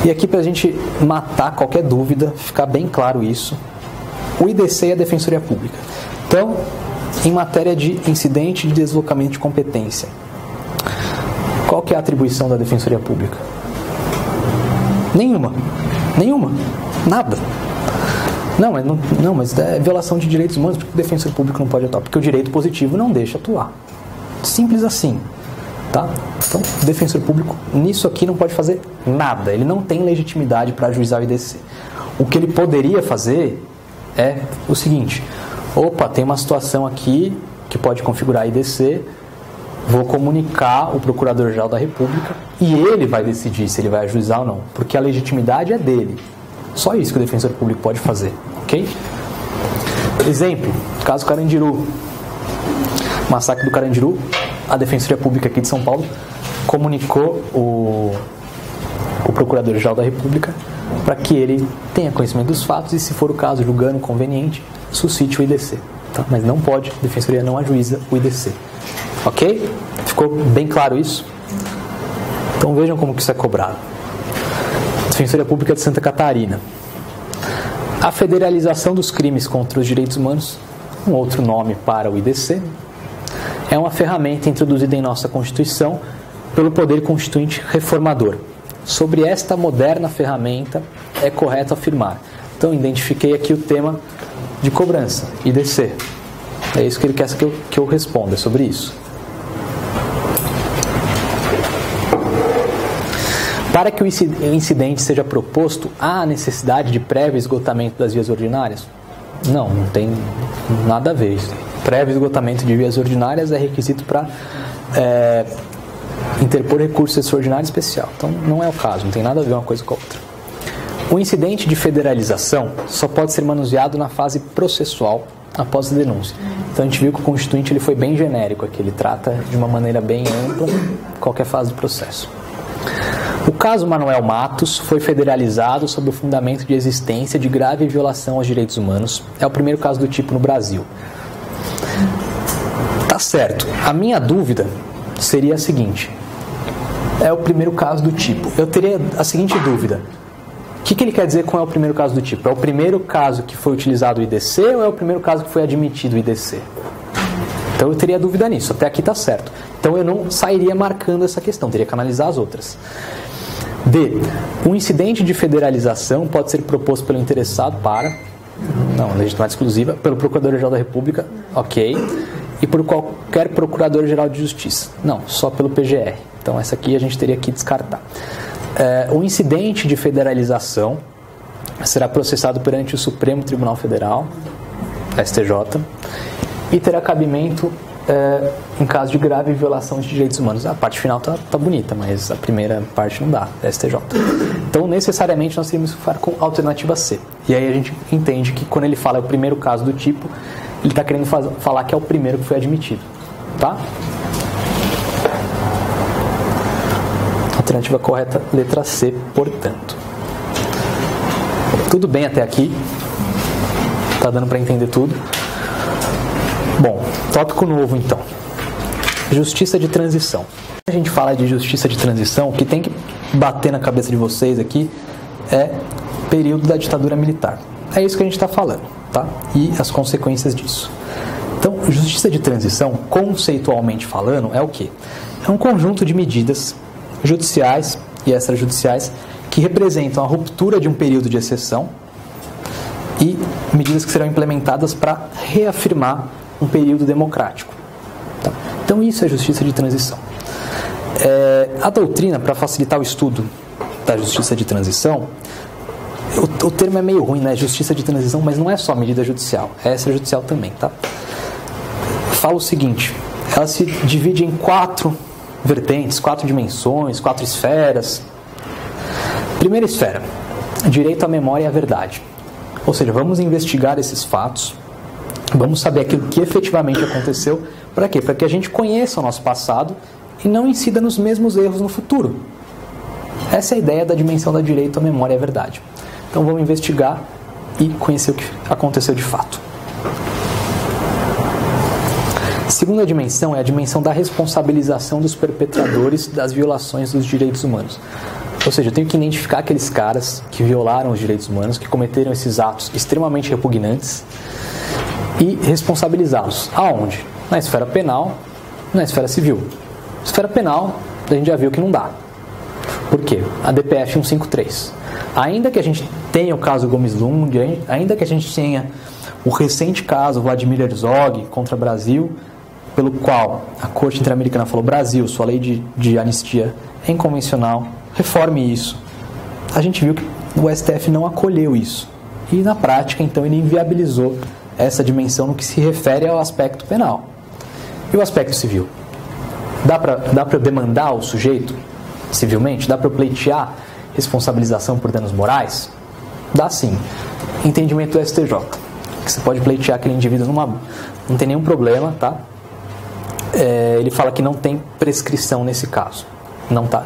E aqui, para a gente matar qualquer dúvida, ficar bem claro isso, o IDC é a Defensoria Pública. Então, em matéria de incidente de deslocamento de competência, qual que é a atribuição da Defensoria Pública? Nenhuma. Nenhuma. Nada. Não, mas é violação de direitos humanos, porque o defensor público não pode atuar, porque o direito positivo não deixa atuar. Simples assim. Tá? Então, o defensor público nisso aqui não pode fazer nada. Ele não tem legitimidade para ajuizar o IDC. O que ele poderia fazer é o seguinte: opa, tem uma situação aqui que pode configurar IDC, vou comunicar o Procurador-Geral da República e ele vai decidir se ele vai ajuizar ou não, porque a legitimidade é dele. Só isso que o defensor público pode fazer, ok? Exemplo, caso Carandiru, massacre do Carandiru, a Defensoria Pública aqui de São Paulo comunicou o Procurador-Geral da República para que ele tenha conhecimento dos fatos e, se for o caso, julgando conveniente, suscite o IDC. Tá? Mas não pode, a Defensoria não ajuiza o IDC. Ok? Ficou bem claro isso? Então vejam como que isso é cobrado. Defensoria Pública de Santa Catarina. A federalização dos crimes contra os direitos humanos, um outro nome para o IDC, é uma ferramenta introduzida em nossa Constituição pelo Poder Constituinte Reformador. Sobre esta moderna ferramenta é correto afirmar. Então, identifiquei aqui o tema de cobrança, IDC. É isso que ele quer que eu responda sobre isso. Para que o incidente seja proposto, há a necessidade de prévio esgotamento das vias ordinárias? Não tem nada a ver isso. Prévio esgotamento de vias ordinárias é requisito para interpor recurso extraordinário especial. Então, não é o caso, não tem nada a ver uma coisa com a outra. O incidente de federalização só pode ser manuseado na fase processual após a denúncia. Então, a gente viu que o Constituinte ele foi bem genérico aqui, ele trata de uma maneira bem ampla qualquer fase do processo. O caso Manuel Matos foi federalizado sob o fundamento de existência de grave violação aos direitos humanos. É o primeiro caso do tipo no Brasil. Tá certo. A minha dúvida seria a seguinte: é o primeiro caso do tipo. Eu teria a seguinte dúvida: o que ele quer dizer com é o primeiro caso do tipo? É o primeiro caso que foi utilizado o IDC ou é o primeiro caso que foi admitido o IDC? Então eu teria dúvida nisso. Até aqui tá certo. Então eu não sairia marcando essa questão, teria que analisar as outras. D. Um incidente de federalização pode ser proposto pelo interessado para... Não, legitimidade exclusiva. Pelo Procurador-Geral da República, ok. E por qualquer Procurador-Geral de Justiça. Não, só pelo PGR. Então essa aqui a gente teria que descartar. O incidente de federalização será processado perante o Supremo Tribunal Federal, STJ, e terá cabimento em caso de grave violação de direitos humanos. A parte final tá bonita, mas a primeira parte não dá, STJ. Então, necessariamente, nós teríamos que falar com alternativa C. E aí a gente entende que quando ele fala o primeiro caso do tipo, ele está querendo falar que é o primeiro que foi admitido. Tá? Alternativa correta, letra C, portanto. Tudo bem até aqui? Tá dando para entender tudo? Bom, tópico novo então. Justiça de transição. Quando a gente fala de justiça de transição, o que tem que bater na cabeça de vocês aqui é período da ditadura militar. É isso que a gente está falando, tá? E as consequências disso. Então, justiça de transição, conceitualmente falando, é o quê? É um conjunto de medidas judiciais e extrajudiciais que representam a ruptura de um período de exceção e medidas que serão implementadas para reafirmar um período democrático. Tá? Então isso é justiça de transição. A doutrina, para facilitar o estudo da justiça de transição, o termo é meio ruim, né? Justiça de transição, mas não é só medida judicial, é extrajudicial também, tá? Fala o seguinte: ela se divide em 4 vertentes, 4 dimensões, 4 esferas. Primeira esfera, direito à memória e à verdade. Ou seja, vamos investigar esses fatos, vamos saber aquilo que efetivamente aconteceu. Para quê? Para que a gente conheça o nosso passado e não incida nos mesmos erros no futuro. Essa é a ideia da dimensão da direito à memória e à verdade. Então vamos investigar e conhecer o que aconteceu de fato. A segunda dimensão é a dimensão da responsabilização dos perpetradores das violações dos direitos humanos. Ou seja, eu tenho que identificar aqueles caras que violaram os direitos humanos, que cometeram esses atos extremamente repugnantes e responsabilizá-los. Aonde? Na esfera penal, na esfera civil. Esfera penal, a gente já viu que não dá. Por quê? A DPF 153. ainda que a gente tenha o caso Gomes Lund, ainda que a gente tenha o recente caso Vladimir Herzog contra o Brasil, pelo qual a Corte Interamericana falou: Brasil, sua lei de anistia é inconvencional, reforme isso. A gente viu que o STF não acolheu isso. E na prática, então, ele inviabilizou essa dimensão no que se refere ao aspecto penal. E o aspecto civil? Dá para demandar o sujeito civilmente? Dá para pleitear responsabilização por danos morais? Dá sim. Entendimento do STJ. Que você pode pleitear aquele indivíduo não tem nenhum problema, tá? Ele fala que não tem prescrição nesse caso.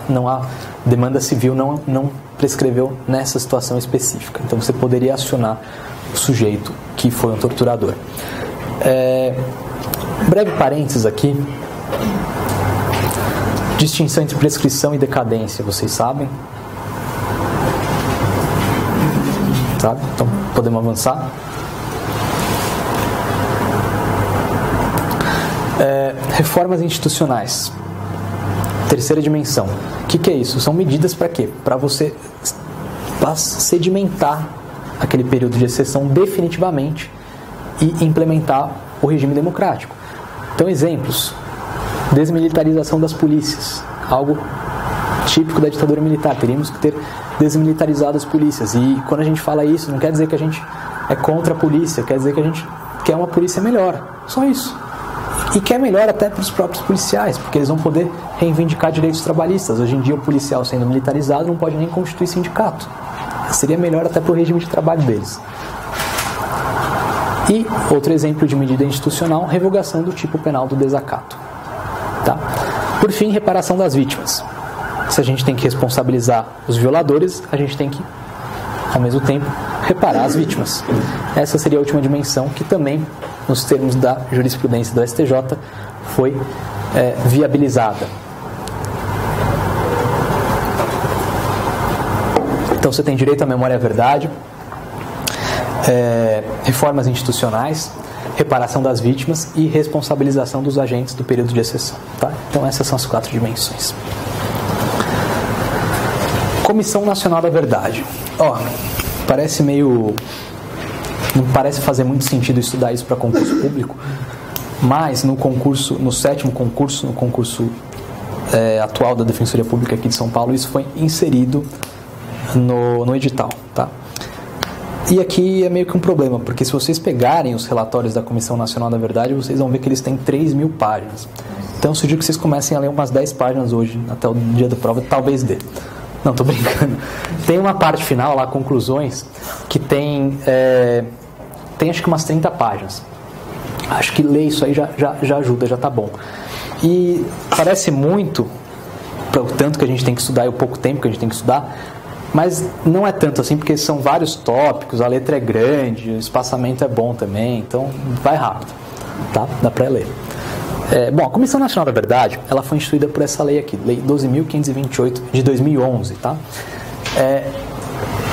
Não há demanda civil, não prescreveu nessa situação específica. Então você poderia acionar o sujeito que foi um torturador. Breve parênteses aqui. Distinção entre prescrição e decadência, vocês sabem? Sabe? Então podemos avançar. Reformas institucionais. Terceira dimensão. O que é isso? São medidas para quê? Para você sedimentar aquele período de exceção definitivamente e implementar o regime democrático. Então, exemplos: desmilitarização das polícias, algo típico da ditadura militar. Teríamos que ter desmilitarizado as polícias. E quando a gente fala isso, não quer dizer que a gente é contra a polícia, quer dizer que a gente quer uma polícia melhor. Só isso. E que é melhor até para os próprios policiais, porque eles vão poder reivindicar direitos trabalhistas. Hoje em dia, o policial sendo militarizado não pode nem constituir sindicato. Seria melhor até para o regime de trabalho deles. E outro exemplo de medida institucional: revogação do tipo penal do desacato. Tá? Por fim, reparação das vítimas. Se a gente tem que responsabilizar os violadores, a gente tem que, ao mesmo tempo, reparar as vítimas. Essa seria a última dimensão, que também, nos termos da jurisprudência do STJ, foi viabilizada. Então você tem direito à memória e à verdade, reformas institucionais, reparação das vítimas e responsabilização dos agentes do período de exceção. Tá? Então essas são as 4 dimensões. Comissão Nacional da Verdade. Parece meio... Não parece fazer muito sentido estudar isso para concurso público, mas no 7º concurso, no concurso atual da Defensoria Pública aqui de São Paulo, isso foi inserido no edital. Tá? E aqui é meio que um problema, porque se vocês pegarem os relatórios da Comissão Nacional da Verdade, vocês vão ver que eles têm 3.000 páginas. Então eu sugiro que vocês comecem a ler umas 10 páginas hoje, até o dia da prova, talvez dê. Não, tô brincando. Tem uma parte final lá, conclusões, que tem acho que umas 30 páginas. Acho que ler isso aí já ajuda, já tá bom. E parece muito, para o tanto que a gente tem que estudar e o pouco tempo que a gente tem que estudar, mas não é tanto assim, porque são vários tópicos, a letra é grande, o espaçamento é bom também, então vai rápido, tá? Dá para ler. Bom, a Comissão Nacional da Verdade, ela foi instituída por essa lei aqui, Lei 12.528 de 2011, tá?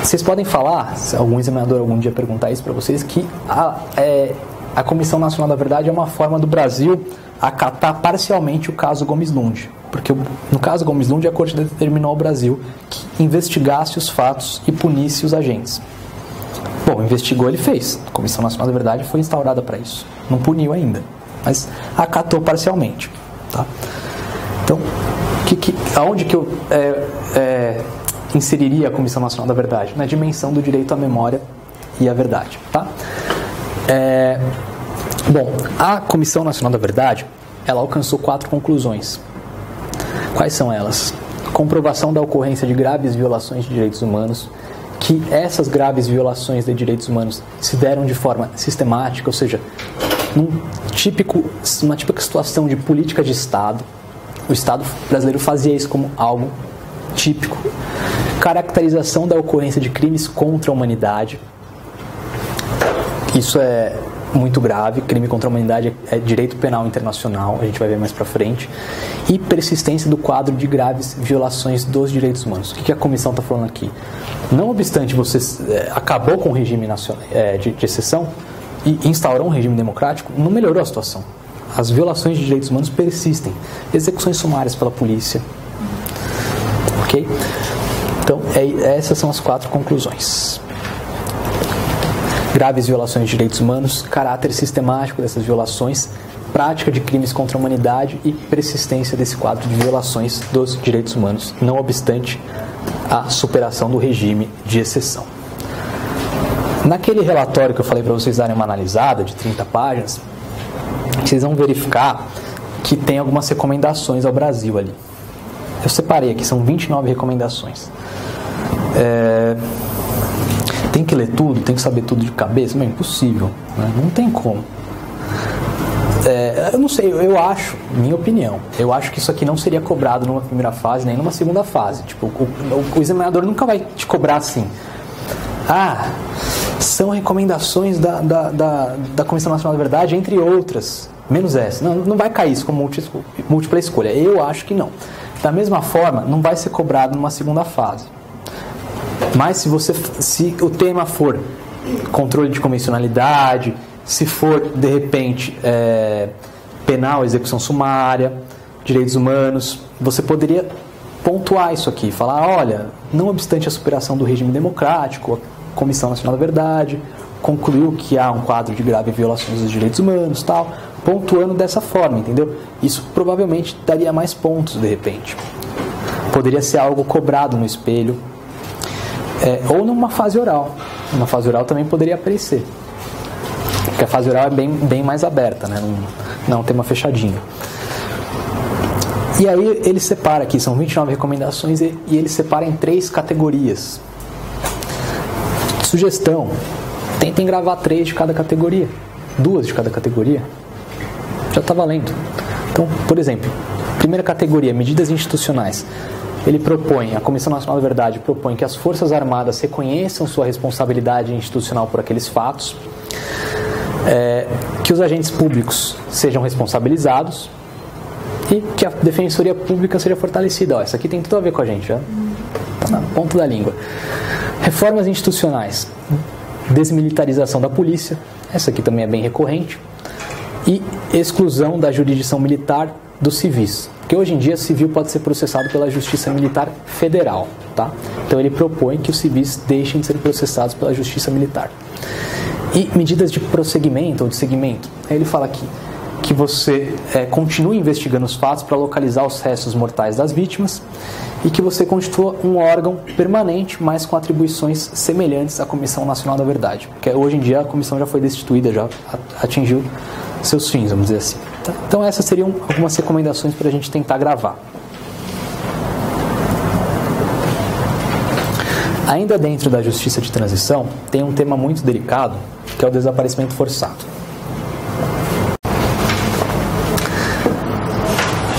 Vocês podem falar, se algum examinador algum dia perguntar isso para vocês, que a Comissão Nacional da Verdade é uma forma do Brasil acatar parcialmente o caso Gomes Lund, porque no caso Gomes Lund a Corte determinou ao Brasil que investigasse os fatos e punisse os agentes. Bom, investigou, ele fez. A Comissão Nacional da Verdade foi instaurada para isso. Não puniu ainda, mas acatou parcialmente. Tá? Então, aonde que eu inseriria a Comissão Nacional da Verdade? Na dimensão do direito à memória e à verdade. Tá? Bom, a Comissão Nacional da Verdade, ela alcançou 4 conclusões. Quais são elas? Comprovação da ocorrência de graves violações de direitos humanos, que essas graves violações de direitos humanos se deram de forma sistemática, ou seja, uma típica situação de política de Estado. O Estado brasileiro fazia isso como algo típico. Caracterização da ocorrência de crimes contra a humanidade. Isso é muito grave. Crime contra a humanidade é direito penal internacional, a gente vai ver mais pra frente. E persistência do quadro de graves violações dos direitos humanos. O que a comissão está falando aqui? Não obstante você acabou com o regime nacional, de exceção e instaurou um regime democrático, não melhorou a situação. As violações de direitos humanos persistem. Execuções sumárias pela polícia. Ok? Então, essas são as 4 conclusões. Graves violações de direitos humanos, caráter sistemático dessas violações, prática de crimes contra a humanidade e persistência desse quadro de violações dos direitos humanos, não obstante a superação do regime de exceção. Naquele relatório que eu falei para vocês darem uma analisada, de 30 páginas, vocês vão verificar que tem algumas recomendações ao Brasil ali. Eu separei aqui, são 29 recomendações. Tem que ler tudo, tem que saber tudo de cabeça? Mas é impossível, né? Não tem como. Eu não sei, eu acho, minha opinião, eu acho que isso aqui não seria cobrado numa primeira fase, nem numa segunda fase. Tipo, o examinador nunca vai te cobrar assim. São recomendações da Comissão Nacional da Verdade, entre outras, menos essa. Não vai cair isso como múltipla escolha. Eu acho que não. Da mesma forma, não vai ser cobrado numa segunda fase. Mas se o tema for controle de convencionalidade, se for, de repente, penal, execução sumária, direitos humanos, você poderia pontuar isso aqui, falar, olha, não obstante a superação do regime democrático, a Comissão Nacional da Verdade concluiu que há um quadro de grave violações dos direitos humanos, tal, pontuando dessa forma, entendeu? Isso provavelmente daria mais pontos, de repente. Poderia ser algo cobrado no espelho, ou numa fase oral. Uma fase oral também poderia aparecer. Porque a fase oral é bem mais aberta, né? Não é um tema fechadinho. E aí ele separa aqui, são 29 recomendações, e ele separa em 3 categorias. Sugestão, tentem gravar 3 de cada categoria, 2 de cada categoria. Já está valendo. Então, por exemplo, primeira categoria, medidas institucionais. Ele propõe, a Comissão Nacional da Verdade propõe que as Forças Armadas reconheçam sua responsabilidade institucional por aqueles fatos, que os agentes públicos sejam responsabilizados e que a Defensoria Pública seja fortalecida. Essa aqui tem tudo a ver com a gente, já está na ponta da língua. Reformas institucionais, desmilitarização da polícia, essa aqui também é bem recorrente, e exclusão da jurisdição militar dos civis. Porque hoje em dia, civil pode ser processado pela Justiça Militar Federal, tá? Então ele propõe que os civis deixem de ser processados pela Justiça Militar. E medidas de prosseguimento ou de seguimento. Aí ele fala aqui que você continue investigando os fatos para localizar os restos mortais das vítimas e que você constitua um órgão permanente, mas com atribuições semelhantes à Comissão Nacional da Verdade. Porque hoje em dia a comissão já foi destituída, já atingiu seus fins, vamos dizer assim. Então essas seriam algumas recomendações para a gente tentar gravar. Ainda dentro da justiça de transição, tem um tema muito delicado, que é o desaparecimento forçado.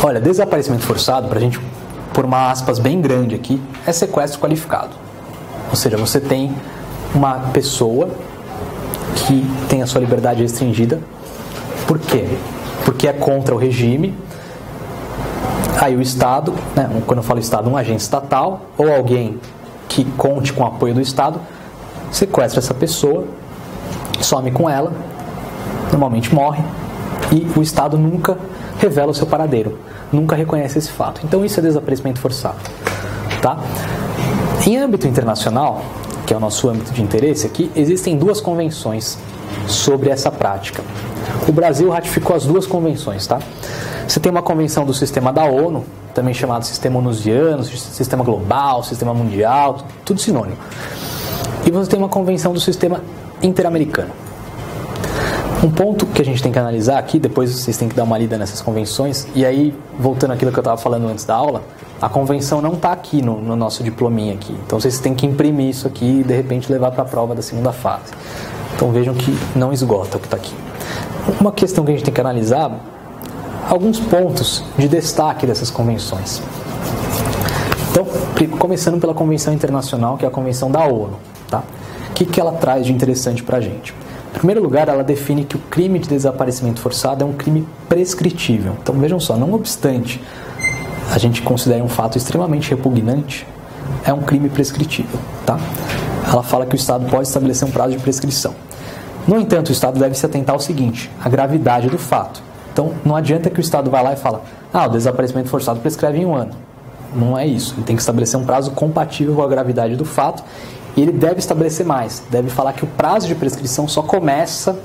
Olha, desaparecimento forçado, para a gente pôr uma aspas bem grande aqui, é sequestro qualificado. Ou seja, você tem uma pessoa que tem a sua liberdade restringida. Por quê? Porque é contra o regime. Aí o Estado, né, quando eu falo Estado, um agente estatal ou alguém que conte com o apoio do Estado, sequestra essa pessoa, some com ela, normalmente morre, e o Estado nunca revela o seu paradeiro, nunca reconhece esse fato. Então isso é desaparecimento forçado, tá? Em âmbito internacional, que é o nosso âmbito de interesse aqui, existem 2 convenções sobre essa prática. O Brasil ratificou as 2 convenções, tá? Você tem uma convenção do sistema da ONU, também chamado sistema onusiano, sistema global, sistema mundial, tudo sinônimo. E você tem uma convenção do sistema interamericano. Um ponto que a gente tem que analisar aqui, depois vocês têm que dar uma lida nessas convenções, e aí, voltando àquilo que eu estava falando antes da aula, a convenção não está aqui no nosso diplominha aqui. Então vocês têm que imprimir isso aqui e de repente levar para a prova da segunda fase. Então vejam que não esgota o que está aqui. Uma questão que a gente tem que analisar, alguns pontos de destaque dessas convenções. Então, começando pela Convenção Internacional, que é a Convenção da ONU, tá? O que ela traz de interessante para a gente? Em primeiro lugar, ela define que o crime de desaparecimento forçado é um crime prescritível. Então, vejam só, não obstante a gente considera um fato extremamente repugnante, é um crime prescritível, tá? Ela fala que o Estado pode estabelecer um prazo de prescrição. No entanto, o Estado deve se atentar ao seguinte, a gravidade do fato. Então, não adianta que o Estado vá lá e fala, o desaparecimento forçado prescreve em 1 ano. Não é isso. Ele tem que estabelecer um prazo compatível com a gravidade do fato e ele deve estabelecer mais. Deve falar que o prazo de prescrição só começa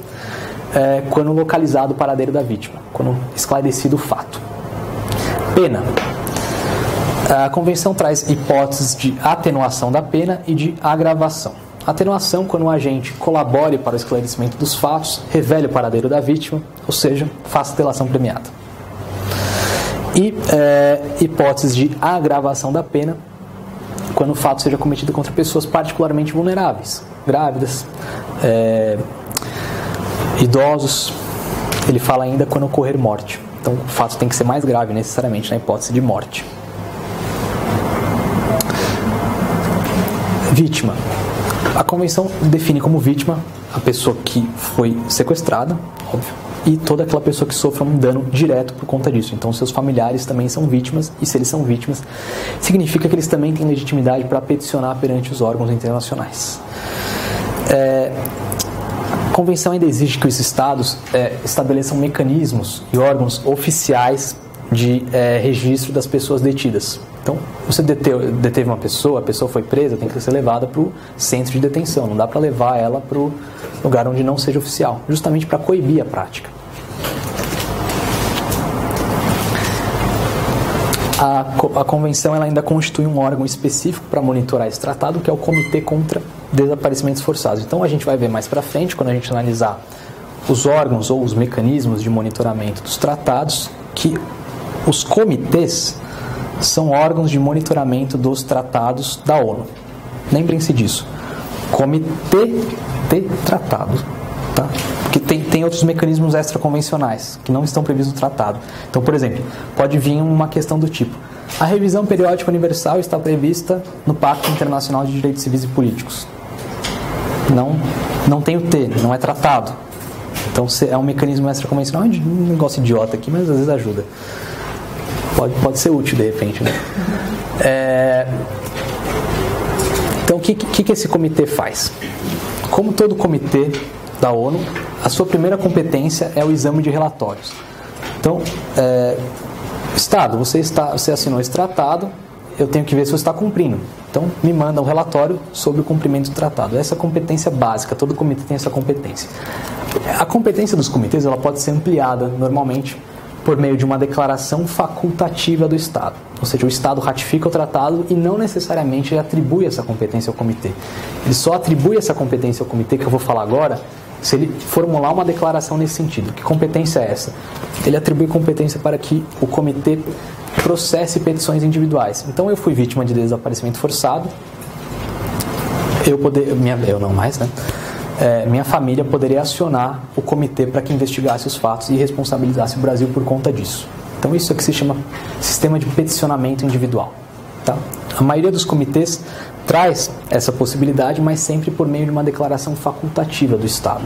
quando localizado o paradeiro da vítima, quando esclarecido o fato. Pena. A Convenção traz hipóteses de atenuação da pena e de agravação. Atenuação quando o agente colabore para o esclarecimento dos fatos, revele o paradeiro da vítima, ou seja, faça delação premiada. E hipóteses de agravação da pena quando o fato seja cometido contra pessoas particularmente vulneráveis, grávidas, idosos. Ele fala ainda quando ocorrer morte. Então o fato tem que ser mais grave necessariamente na hipótese de morte. Vítima. A Convenção define como vítima a pessoa que foi sequestrada, óbvio, e toda aquela pessoa que sofra um dano direto por conta disso. Então seus familiares também são vítimas, e se eles são vítimas, significa que eles também têm legitimidade para peticionar perante os órgãos internacionais. A Convenção ainda exige que os Estados estabeleçam mecanismos e órgãos oficiais de registro das pessoas detidas. Então, você deteve uma pessoa, a pessoa foi presa, tem que ser levada para o centro de detenção. Não dá para levar ela para o lugar onde não seja oficial, justamente para coibir a prática. A Convenção ela ainda constitui um órgão específico para monitorar esse tratado, que é o Comitê contra Desaparecimentos Forçados. Então, a gente vai ver mais para frente, quando a gente analisar os órgãos ou os mecanismos de monitoramento dos tratados, que os comitês são órgãos de monitoramento dos tratados da ONU. Lembrem-se disso. Comitê de tratado. Tá? Porque tem outros mecanismos extraconvencionais que não estão previstos no tratado. Então, por exemplo, pode vir uma questão do tipo: a revisão periódica universal está prevista no Pacto Internacional de Direitos Civis e Políticos. Não tem o T, não é tratado. Então, é um mecanismo extraconvencional, é um negócio idiota aqui, mas às vezes ajuda. Pode ser útil de repente, né? Então, o que esse comitê faz? Como todo comitê da ONU, a sua primeira competência é o exame de relatórios. Então, Estado, você assinou esse tratado, eu tenho que ver se você está cumprindo. Então, me manda um relatório sobre o cumprimento do tratado. Essa é a competência básica, todo comitê tem essa competência. A competência dos comitês ela pode ser ampliada, normalmente, por meio de uma declaração facultativa do Estado. Ou seja, o Estado ratifica o tratado e não necessariamente atribui essa competência ao comitê. Ele só atribui essa competência ao comitê, que eu vou falar agora, se ele formular uma declaração nesse sentido. Que competência é essa? Ele atribui competência para que o comitê processe petições individuais. Então, eu fui vítima de desaparecimento forçado, minha família poderia acionar o comitê para que investigasse os fatos e responsabilizasse o Brasil por conta disso. Então isso é que se chama sistema de peticionamento individual. Tá? A maioria dos comitês traz essa possibilidade, mas sempre por meio de uma declaração facultativa do Estado.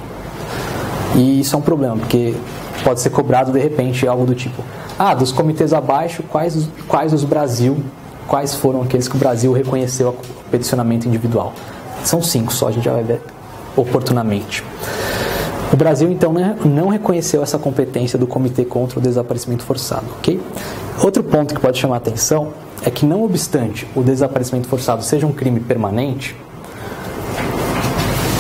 E isso é um problema, porque pode ser cobrado de repente algo do tipo: dos comitês abaixo, quais foram aqueles que o Brasil reconheceu o peticionamento individual? São 5 só, a gente já vai ver oportunamente. O Brasil, então, não reconheceu essa competência do Comitê contra o Desaparecimento Forçado, ok? Outro ponto que pode chamar a atenção é que, não obstante o desaparecimento forçado seja um crime permanente,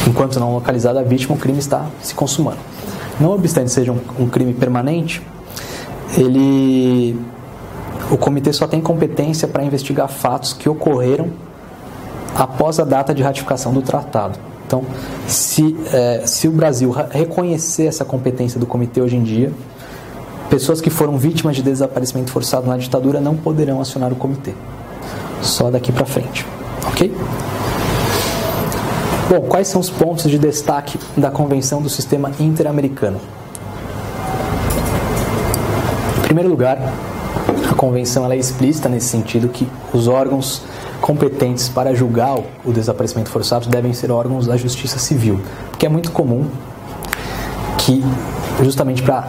enquanto não localizada a vítima, o crime está se consumando. Não obstante seja um crime permanente, o comitê só tem competência para investigar fatos que ocorreram após a data de ratificação do tratado. Então, se o Brasil reconhecer essa competência do comitê hoje em dia, pessoas que foram vítimas de desaparecimento forçado na ditadura não poderão acionar o comitê. Só daqui para frente. Ok? Bom, quais são os pontos de destaque da Convenção do Sistema Interamericano? Em primeiro lugar, a Convenção ela é explícita nesse sentido que os órgãos competentes para julgar o desaparecimento forçado devem ser órgãos da justiça civil, porque é muito comum que, justamente para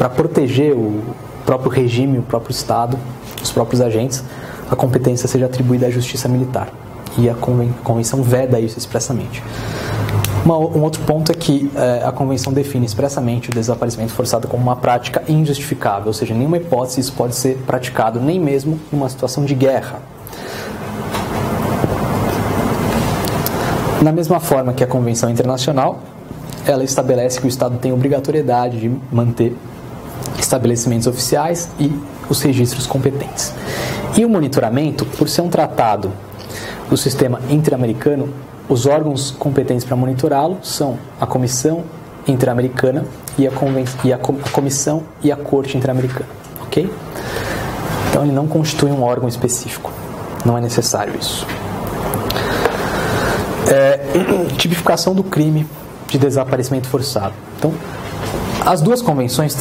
proteger o próprio regime, o próprio Estado, os próprios agentes, a competência seja atribuída à justiça militar. E a Convenção veda isso expressamente. Um outro ponto é que a Convenção define expressamente o desaparecimento forçado como uma prática injustificável, ou seja, em nenhuma hipótese isso pode ser praticado, nem mesmo em uma situação de guerra. Na mesma forma que a Convenção Internacional, ela estabelece que o Estado tem obrigatoriedade de manter estabelecimentos oficiais e os registros competentes. E o monitoramento, por ser um tratado do sistema interamericano, os órgãos competentes para monitorá-lo são a Comissão Interamericana e a Comissão e a Corte Interamericana, ok? Então ele não constitui um órgão específico, não é necessário isso. Tipificação do crime de desaparecimento forçado. Então, as duas convenções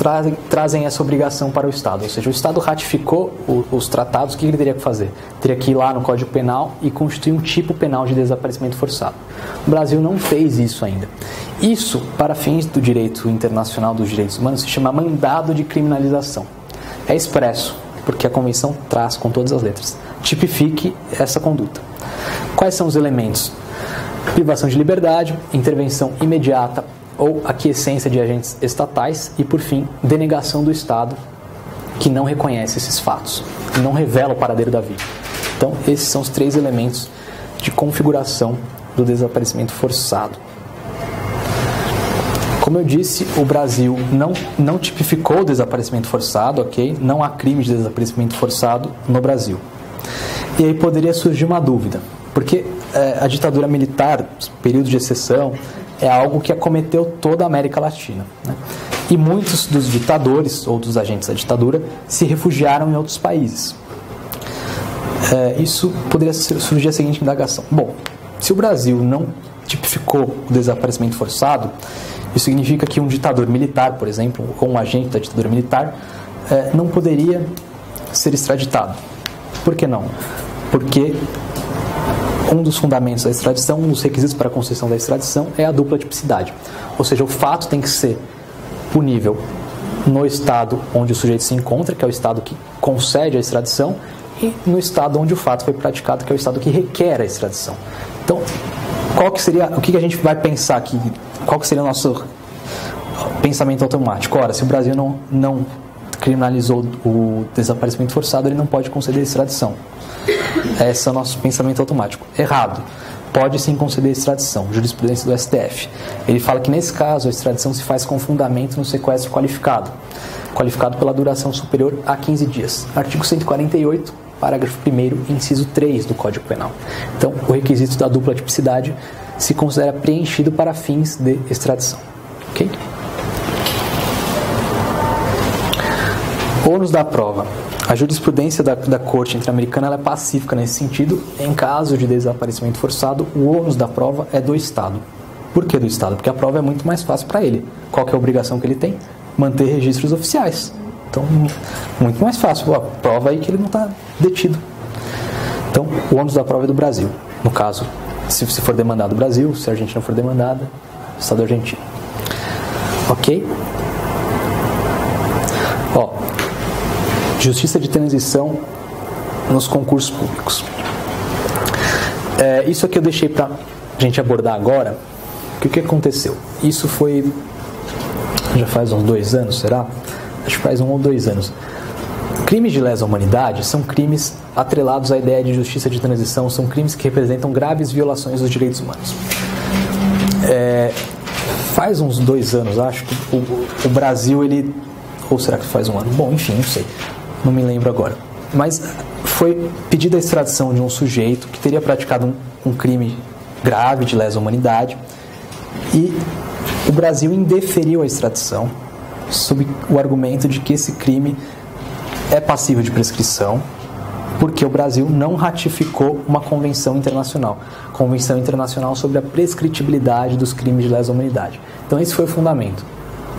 trazem essa obrigação para o Estado, ou seja, o Estado ratificou os tratados, o que ele teria que fazer? Teria que ir lá no Código Penal e constituir um tipo penal de desaparecimento forçado. O Brasil não fez isso ainda. Isso, para fins do direito internacional dos direitos humanos, se chama mandado de criminalização. É expresso, porque a convenção traz com todas as letras. Tipifique essa conduta. Quais são os elementos? Privação de liberdade, intervenção imediata ou aquiescência de agentes estatais e, por fim, denegação do Estado que não reconhece esses fatos, que não revela o paradeiro da vítima. Então, esses são os 3 elementos de configuração do desaparecimento forçado. Como eu disse, o Brasil não tipificou o desaparecimento forçado, ok? Não há crime de desaparecimento forçado no Brasil. E aí poderia surgir uma dúvida, porque a ditadura militar, período de exceção, é algo que acometeu toda a América Latina, né? E muitos dos ditadores ou dos agentes da ditadura se refugiaram em outros países. Isso poderia surgir a seguinte indagação. Bom, se o Brasil não tipificou o desaparecimento forçado, isso significa que um ditador militar, por exemplo, ou um agente da ditadura militar, não poderia ser extraditado. Por que não? Porque um dos fundamentos da extradição, um dos requisitos para a concessão da extradição é a dupla tipicidade. Ou seja, o fato tem que ser punível no estado onde o sujeito se encontra, que é o estado que concede a extradição, e no estado onde o fato foi praticado, que é o estado que requer a extradição. Então, o que a gente vai pensar aqui? Qual que seria o nosso pensamento automático? Ora, se o Brasil não criminalizou o desaparecimento forçado, ele não pode conceder a extradição. Esse é o nosso pensamento automático. Errado. Pode sim conceder a extradição. Jurisprudência do STF. Ele fala que nesse caso a extradição se faz com fundamento no sequestro qualificado pela duração superior a 15 dias. Artigo 148, parágrafo 1º, inciso 3 do Código Penal. Então, o requisito da dupla tipicidade se considera preenchido para fins de extradição. Ok? Ônus da prova. A jurisprudência da Corte Interamericana ela é pacífica nesse sentido. Em caso de desaparecimento forçado, o ônus da prova é do Estado. Por que do Estado? Porque a prova é muito mais fácil para ele. Qual que é a obrigação que ele tem? Manter registros oficiais. Então, muito mais fácil. A prova aí que ele não está detido. Então, o ônus da prova é do Brasil. No caso, se for demandado o Brasil, se a Argentina for demandada, o Estado argentino. Ok? Justiça de transição nos concursos públicos. Isso aqui eu deixei para a gente abordar agora. O que aconteceu? Isso foi já faz uns 2 anos, será? Acho que faz 1 ou 2 anos. Crimes de lesa humanidade são crimes atrelados à ideia de justiça de transição, são crimes que representam graves violações dos direitos humanos. Faz uns 2 anos, acho que o Brasil, ou será que faz 1 ano? Bom, enfim, não sei. Não me lembro agora. Mas foi pedida a extradição de um sujeito que teria praticado um crime grave de lesa humanidade e o Brasil indeferiu a extradição sob o argumento de que esse crime é passível de prescrição porque o Brasil não ratificou uma convenção internacional sobre a prescritibilidade dos crimes de lesa humanidade. Então esse foi o fundamento.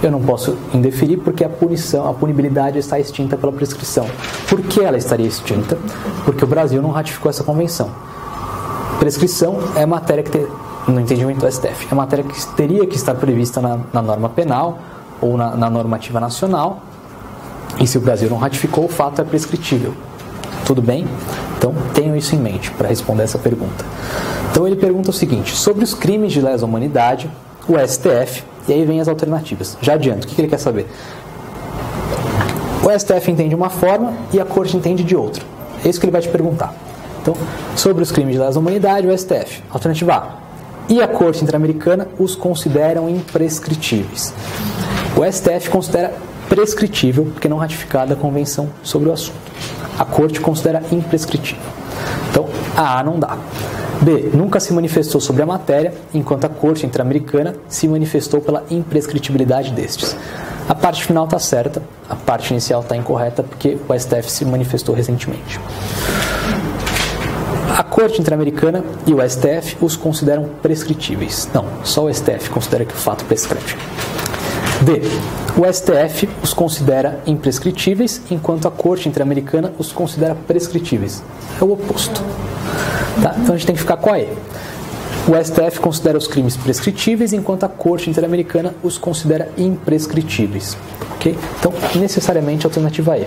Eu não posso indeferir porque a punibilidade está extinta pela prescrição. Por que ela estaria extinta? Porque o Brasil não ratificou essa convenção. Prescrição é matéria que, no entendimento do STF, é matéria que teria que estar prevista na norma penal ou na normativa nacional, e se o Brasil não ratificou, o fato é prescritível. Tudo bem? Então, tenham isso em mente para responder essa pergunta. Então, ele pergunta o seguinte: sobre os crimes de lesa humanidade, o STF, e aí vem as alternativas. Já adianto, o que ele quer saber? O STF entende uma forma e a Corte entende de outra. É isso que ele vai te perguntar. Então, sobre os crimes de lesa humanidade, o STF. Alternativa A. E a Corte Interamericana os consideram imprescritíveis. O STF considera prescritível, porque não ratificada a convenção sobre o assunto. A Corte considera imprescritível. Então, a A não dá. B. Nunca se manifestou sobre a matéria, enquanto a Corte Interamericana se manifestou pela imprescritibilidade destes. A parte final está certa, a parte inicial está incorreta, porque o STF se manifestou recentemente. A Corte Interamericana e o STF os consideram prescritíveis. Não, só o STF considera que o fato prescreve. D. O STF os considera imprescritíveis, enquanto a Corte Interamericana os considera prescritíveis. É o oposto. Tá? Então a gente tem que ficar com a E. O STF considera os crimes prescritíveis, enquanto a Corte Interamericana os considera imprescritíveis. Okay? Então, necessariamente, a alternativa E.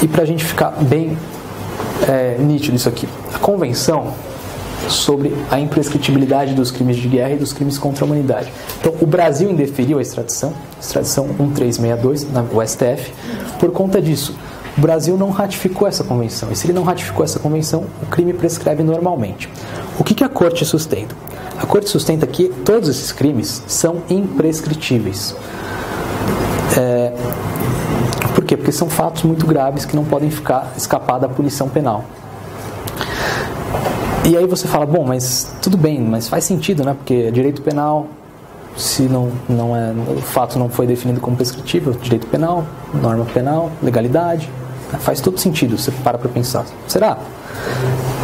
E para a gente ficar bem nítido isso aqui, a Convenção sobre a imprescritibilidade dos crimes de guerra e dos crimes contra a humanidade. Então, o Brasil indeferiu a extradição 1362, no STF, por conta disso. O Brasil não ratificou essa convenção, e se ele não ratificou essa convenção, o crime prescreve normalmente. O que a Corte sustenta? A Corte sustenta que todos esses crimes são imprescritíveis. Por quê? Porque são fatos muito graves que não podem escapar da punição penal. E aí você fala, bom, mas tudo bem, mas faz sentido, né? Porque direito penal, se o fato não foi definido como prescritível, direito penal, norma penal, legalidade, faz todo sentido, você para pensar. Será?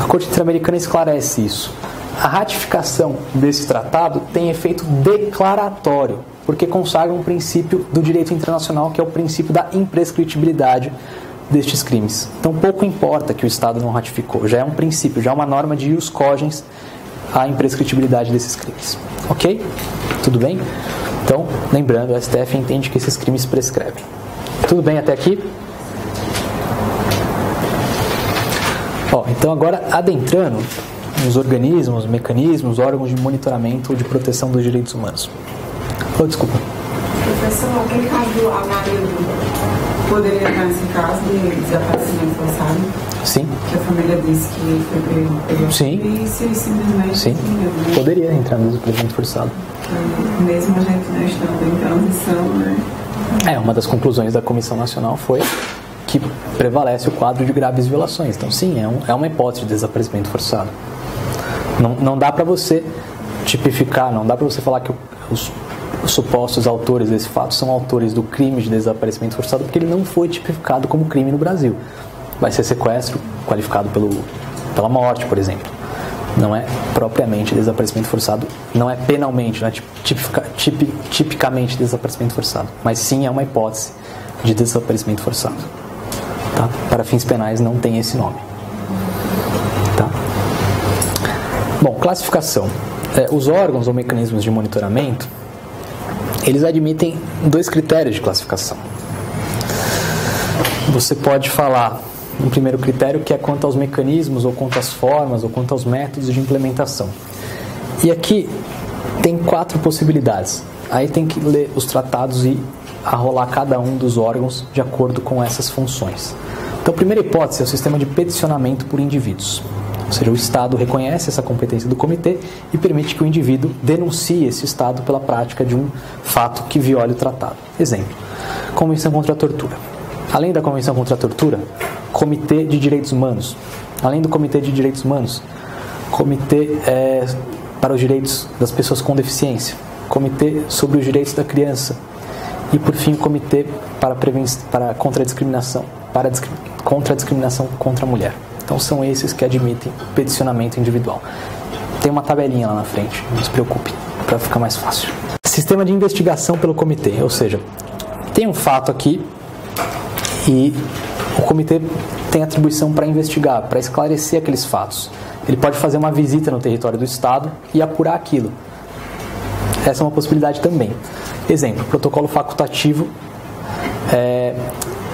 A Corte Interamericana esclarece isso. A ratificação desse tratado tem efeito declaratório, porque consagra um princípio do direito internacional, que é o princípio da imprescritibilidade destes crimes. Então pouco importa que o Estado não ratificou, já é um princípio, já é uma norma de ius cogens a imprescritibilidade desses crimes. Ok? Tudo bem? Então, lembrando, o STF entende que esses crimes prescrevem. Tudo bem até aqui? Então agora adentrando nos organismos, mecanismos, órgãos de monitoramento ou de proteção dos direitos humanos. Desculpa. Professor, aquele caso do Amarildo poderia entrar nesse caso de desaparecimento forçado? Sim. Que a família disse que foi pelo Sim. E se simplesmente... Sim. Poderia entrar no desaparecimento forçado. Mesmo a gente não estando em transição, né? Uma das conclusões da Comissão Nacional foi que prevalece o quadro de graves violações. Então, sim, é uma hipótese de desaparecimento forçado. Não dá para você tipificar, não dá para você falar que os supostos autores desse fato são autores do crime de desaparecimento forçado, porque ele não foi tipificado como crime no Brasil. Vai ser sequestro qualificado pela morte, por exemplo. Não é propriamente desaparecimento forçado, não é penalmente, não é tipicamente desaparecimento forçado, mas sim é uma hipótese de desaparecimento forçado. Tá? Para fins penais não tem esse nome. Tá? Bom, classificação. Os órgãos ou mecanismos de monitoramento, eles admitem 2 critérios de classificação. Você pode falar um primeiro critério, que é quanto aos mecanismos, ou quanto às formas, ou quanto aos métodos de implementação. E aqui tem 4 possibilidades. Aí tem que ler os tratados e arrolar cada um dos órgãos de acordo com essas funções. Então, a primeira hipótese é o sistema de peticionamento por indivíduos. Ou seja, o Estado reconhece essa competência do comitê e permite que o indivíduo denuncie esse Estado pela prática de um fato que viole o tratado. Exemplo, Convenção contra a Tortura. Além da Convenção contra a Tortura, Comitê de Direitos Humanos. Além do Comitê de Direitos Humanos, Comitê para os Direitos das Pessoas com Deficiência, Comitê sobre os Direitos da Criança e, por fim, o Comitê contra a Discriminação, contra a discriminação contra a mulher. Então são esses que admitem peticionamento individual. Tem uma tabelinha lá na frente, não se preocupe, para ficar mais fácil. Sistema de investigação pelo comitê, ou seja, tem um fato aqui e o comitê tem atribuição para investigar, para esclarecer aqueles fatos. Ele pode fazer uma visita no território do Estado e apurar aquilo. Essa é uma possibilidade também. Exemplo, protocolo facultativo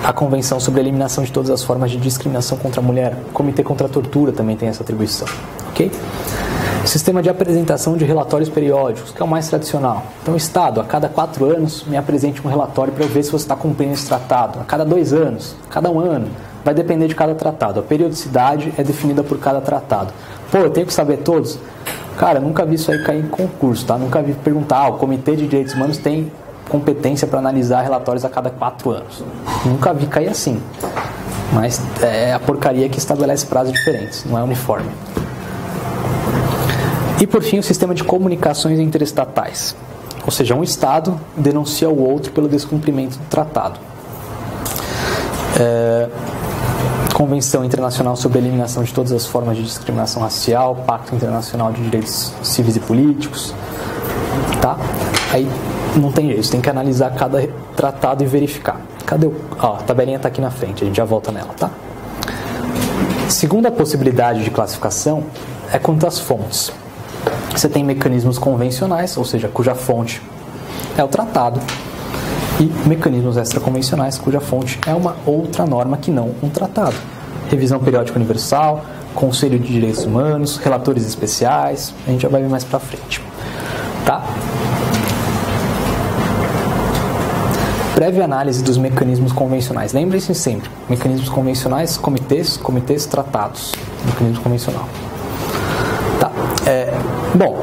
a Convenção sobre a Eliminação de Todas as Formas de Discriminação contra a Mulher. O Comitê contra a Tortura também tem essa atribuição. Ok? Sistema de apresentação de relatórios periódicos, que é o mais tradicional. Então, o Estado, a cada 4 anos, me apresente um relatório para eu ver se você está cumprindo esse tratado. A cada 2 anos, cada 1 ano, vai depender de cada tratado. A periodicidade é definida por cada tratado. Pô, eu tenho que saber todos? Cara, eu nunca vi isso aí cair em concurso, tá? Nunca vi perguntar, o Comitê de Direitos Humanos tem competência para analisar relatórios a cada 4 anos. Nunca vi cair assim. Mas é a porcaria que estabelece prazos diferentes, não é uniforme. E por fim, o sistema de comunicações interestatais. Ou seja, um Estado denuncia o outro pelo descumprimento do tratado. Convenção Internacional sobre a Eliminação de Todas as Formas de Discriminação Racial, Pacto Internacional de Direitos Civis e Políticos. Tá? Aí não tem jeito, tem que analisar cada tratado e verificar. Cadê o... Ó, a tabelinha está aqui na frente, a gente já volta nela, tá? Segunda possibilidade de classificação é quanto às fontes. Você tem mecanismos convencionais, ou seja, cuja fonte é o tratado, e mecanismos extraconvencionais, cuja fonte é uma outra norma que não um tratado. Revisão Periódica Universal, Conselho de Direitos Humanos, relatores especiais, a gente já vai ver mais pra frente. Tá? Prévia análise dos mecanismos convencionais. Lembrem-se sempre, mecanismos convencionais, comitês, tratados. Mecanismo convencional. Tá. Bom,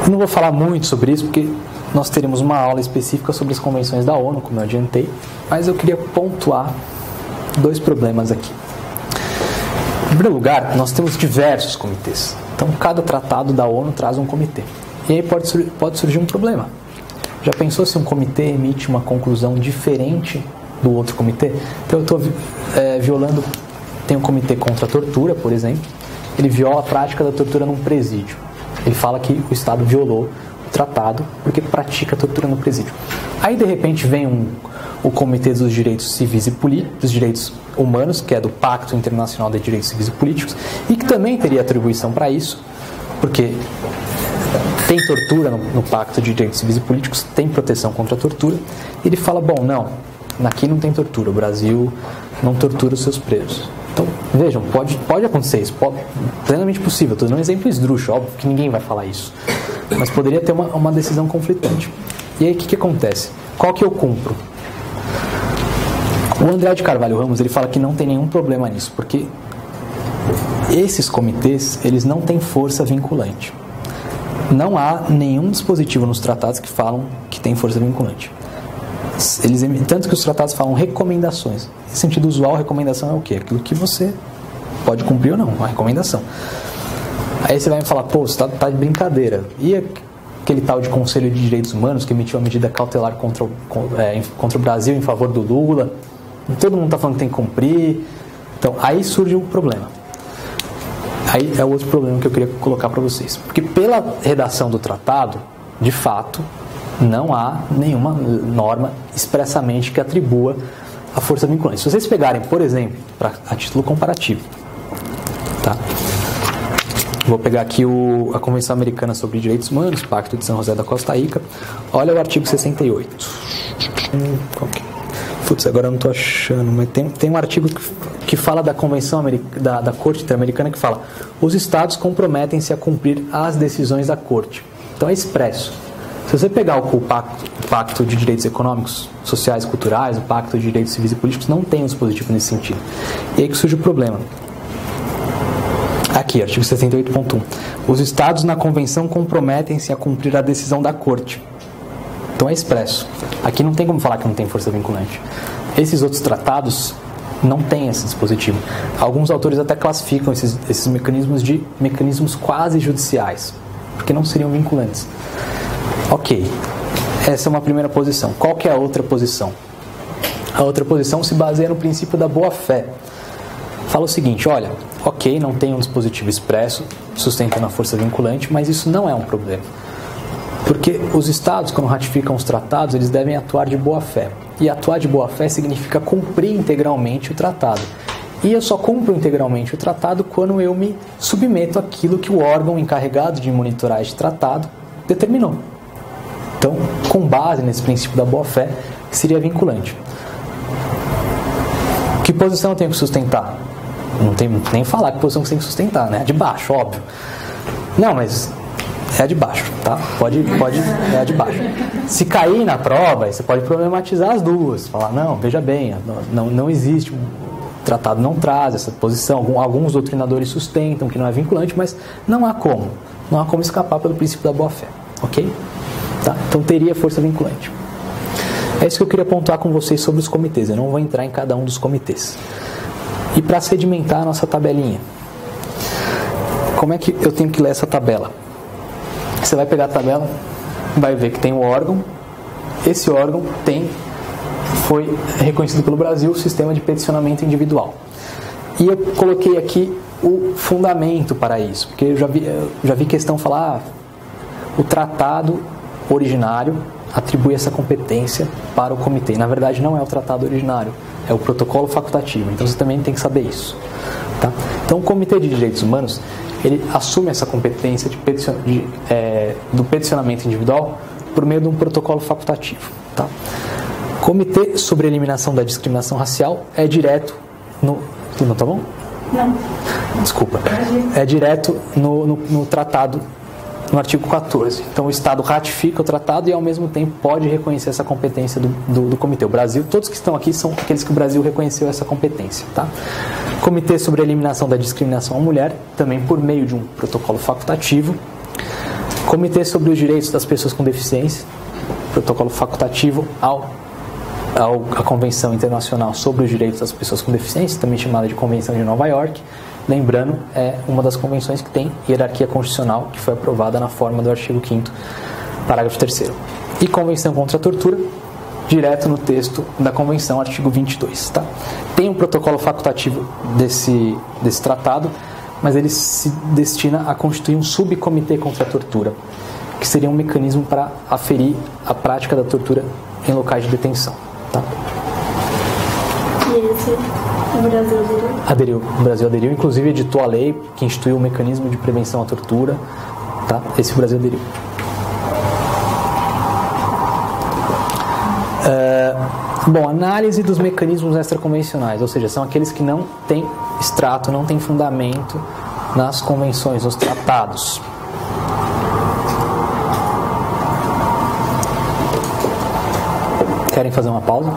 eu não vou falar muito sobre isso, porque nós teremos uma aula específica sobre as convenções da ONU, como eu adiantei, mas eu queria pontuar 2 problemas aqui. Em primeiro lugar, nós temos diversos comitês. Então, cada tratado da ONU traz um comitê. E aí pode surgir um problema. Já pensou se um comitê emite uma conclusão diferente do outro comitê? Então, eu estou violando... Tem um comitê contra a tortura, por exemplo. Ele viola a prática da tortura num presídio. Ele fala que o Estado violou o tratado porque pratica a tortura no presídio. Aí, de repente, vem o Comitê dos Direitos Civis e Políticos, dos Direitos Humanos, que é do Pacto Internacional de Direitos Civis e Políticos, e que também teria atribuição para isso, porque tem tortura no Pacto de Direitos Civis e Políticos, tem proteção contra a tortura, e ele fala, bom, não, aqui não tem tortura, o Brasil não tortura os seus presos. Então, vejam, pode acontecer isso, plenamente possível. Estou dando um exemplo esdrúxulo, óbvio que ninguém vai falar isso. Mas poderia ter uma decisão conflitante. E aí, o que acontece? Qual que eu cumpro? O André de Carvalho Ramos, ele fala que não tem nenhum problema nisso, porque esses comitês, eles não têm força vinculante. Não há nenhum dispositivo nos tratados que falam que tem força vinculante. Tanto que os tratados falam recomendações. Em sentido usual, recomendação é o quê? Aquilo que você pode cumprir ou não, uma recomendação. Aí você vai me falar, pô, você tá de brincadeira. E aquele tal de Conselho de Direitos Humanos que emitiu uma medida cautelar contra o Brasil em favor do Lula? Todo mundo está falando que tem que cumprir. Então, aí surge o problema. Aí é o outro problema que eu queria colocar para vocês. Porque pela redação do tratado, de fato, não há nenhuma norma expressamente que atribua a força vinculante. Se vocês pegarem, por exemplo, a título comparativo, tá? Vou pegar aqui a Convenção Americana sobre Direitos Humanos, Pacto de São José da Costa Rica. Olha o artigo 68. Putz, agora eu não estou achando, mas tem um artigo que fala da Convenção da Corte Interamericana que fala: os Estados comprometem-se a cumprir as decisões da Corte. Então é expresso. Se você pegar o Pacto de Direitos Econômicos, Sociais e Culturais, o Pacto de Direitos Civis e Políticos, não tem um dispositivo nesse sentido. E aí que surge o problema. Aqui, artigo 68.1. Os Estados na Convenção comprometem-se a cumprir a decisão da Corte. Então é expresso. Aqui não tem como falar que não tem força vinculante. Esses outros tratados não têm esse dispositivo. Alguns autores até classificam esses mecanismos de mecanismos quase judiciais, porque não seriam vinculantes. Ok, essa é uma primeira posição. Qual que é a outra posição? A outra posição se baseia no princípio da boa-fé. Fala o seguinte, olha, ok, não tem um dispositivo expresso sustentando a força vinculante, mas isso não é um problema. Porque os Estados, quando ratificam os tratados, eles devem atuar de boa-fé. E atuar de boa-fé significa cumprir integralmente o tratado. E eu só cumpro integralmente o tratado quando eu me submeto àquilo que o órgão encarregado de monitorar este tratado determinou. Então, com base nesse princípio da boa-fé, que seria vinculante. Que posição eu tenho que sustentar? Não tem nem falar que posição que você tem que sustentar, né? De baixo, óbvio. Não, mas é de baixo, tá? Pode, é a de baixo. Se cair na prova, você pode problematizar as duas. Falar, não, veja bem, não existe, o tratado não traz essa posição. Alguns doutrinadores sustentam que não é vinculante, mas não há como escapar pelo princípio da boa-fé, ok? Tá? Então teria força vinculante. É isso que eu queria pontuar com vocês sobre os comitês. Eu não vou entrar em cada um dos comitês. E para sedimentar a nossa tabelinha, como é que eu tenho que ler essa tabela? Você vai pegar a tabela, vai ver que tem o órgão. Esse órgão foi reconhecido pelo Brasil o sistema de peticionamento individual. E eu coloquei aqui o fundamento para isso, porque eu já vi questão falar, o tratado originário atribui essa competência para o comitê. Na verdade, não é o tratado originário, é o protocolo facultativo. Então você também tem que saber isso. Tá? Então o Comitê de Direitos Humanos, ele assume essa competência do peticionamento individual por meio de um protocolo facultativo. Tá? Comitê sobre Eliminação da Discriminação Racial é direto no... Não tá bom? Não. Desculpa. É direto no tratado, no artigo 14. Então o Estado ratifica o tratado e ao mesmo tempo pode reconhecer essa competência do comitê. O Brasil, todos que estão aqui são aqueles que o Brasil reconheceu essa competência. Tá? Comitê sobre a Eliminação da Discriminação à Mulher, também por meio de um protocolo facultativo. Comitê sobre os Direitos das Pessoas com Deficiência, protocolo facultativo à Convenção Internacional sobre os Direitos das Pessoas com Deficiência, também chamada de Convenção de Nova York. Lembrando, é uma das convenções que tem hierarquia constitucional, que foi aprovada na forma do artigo 5º, parágrafo 3º. E Convenção contra a Tortura, direto no texto da Convenção, artigo 22. Tá? Tem um protocolo facultativo desse tratado, mas ele se destina a constituir um subcomitê contra a tortura, que seria um mecanismo para aferir a prática da tortura em locais de detenção. Tá? E esse o Brasil aderiu? O Brasil aderiu, inclusive editou a lei que instituiu o mecanismo de prevenção à tortura. Tá? Esse o Brasil aderiu. Bom, análise dos mecanismos extraconvencionais, ou seja, são aqueles que não têm extrato, não têm fundamento nas convenções, nos tratados. Querem fazer uma pausa?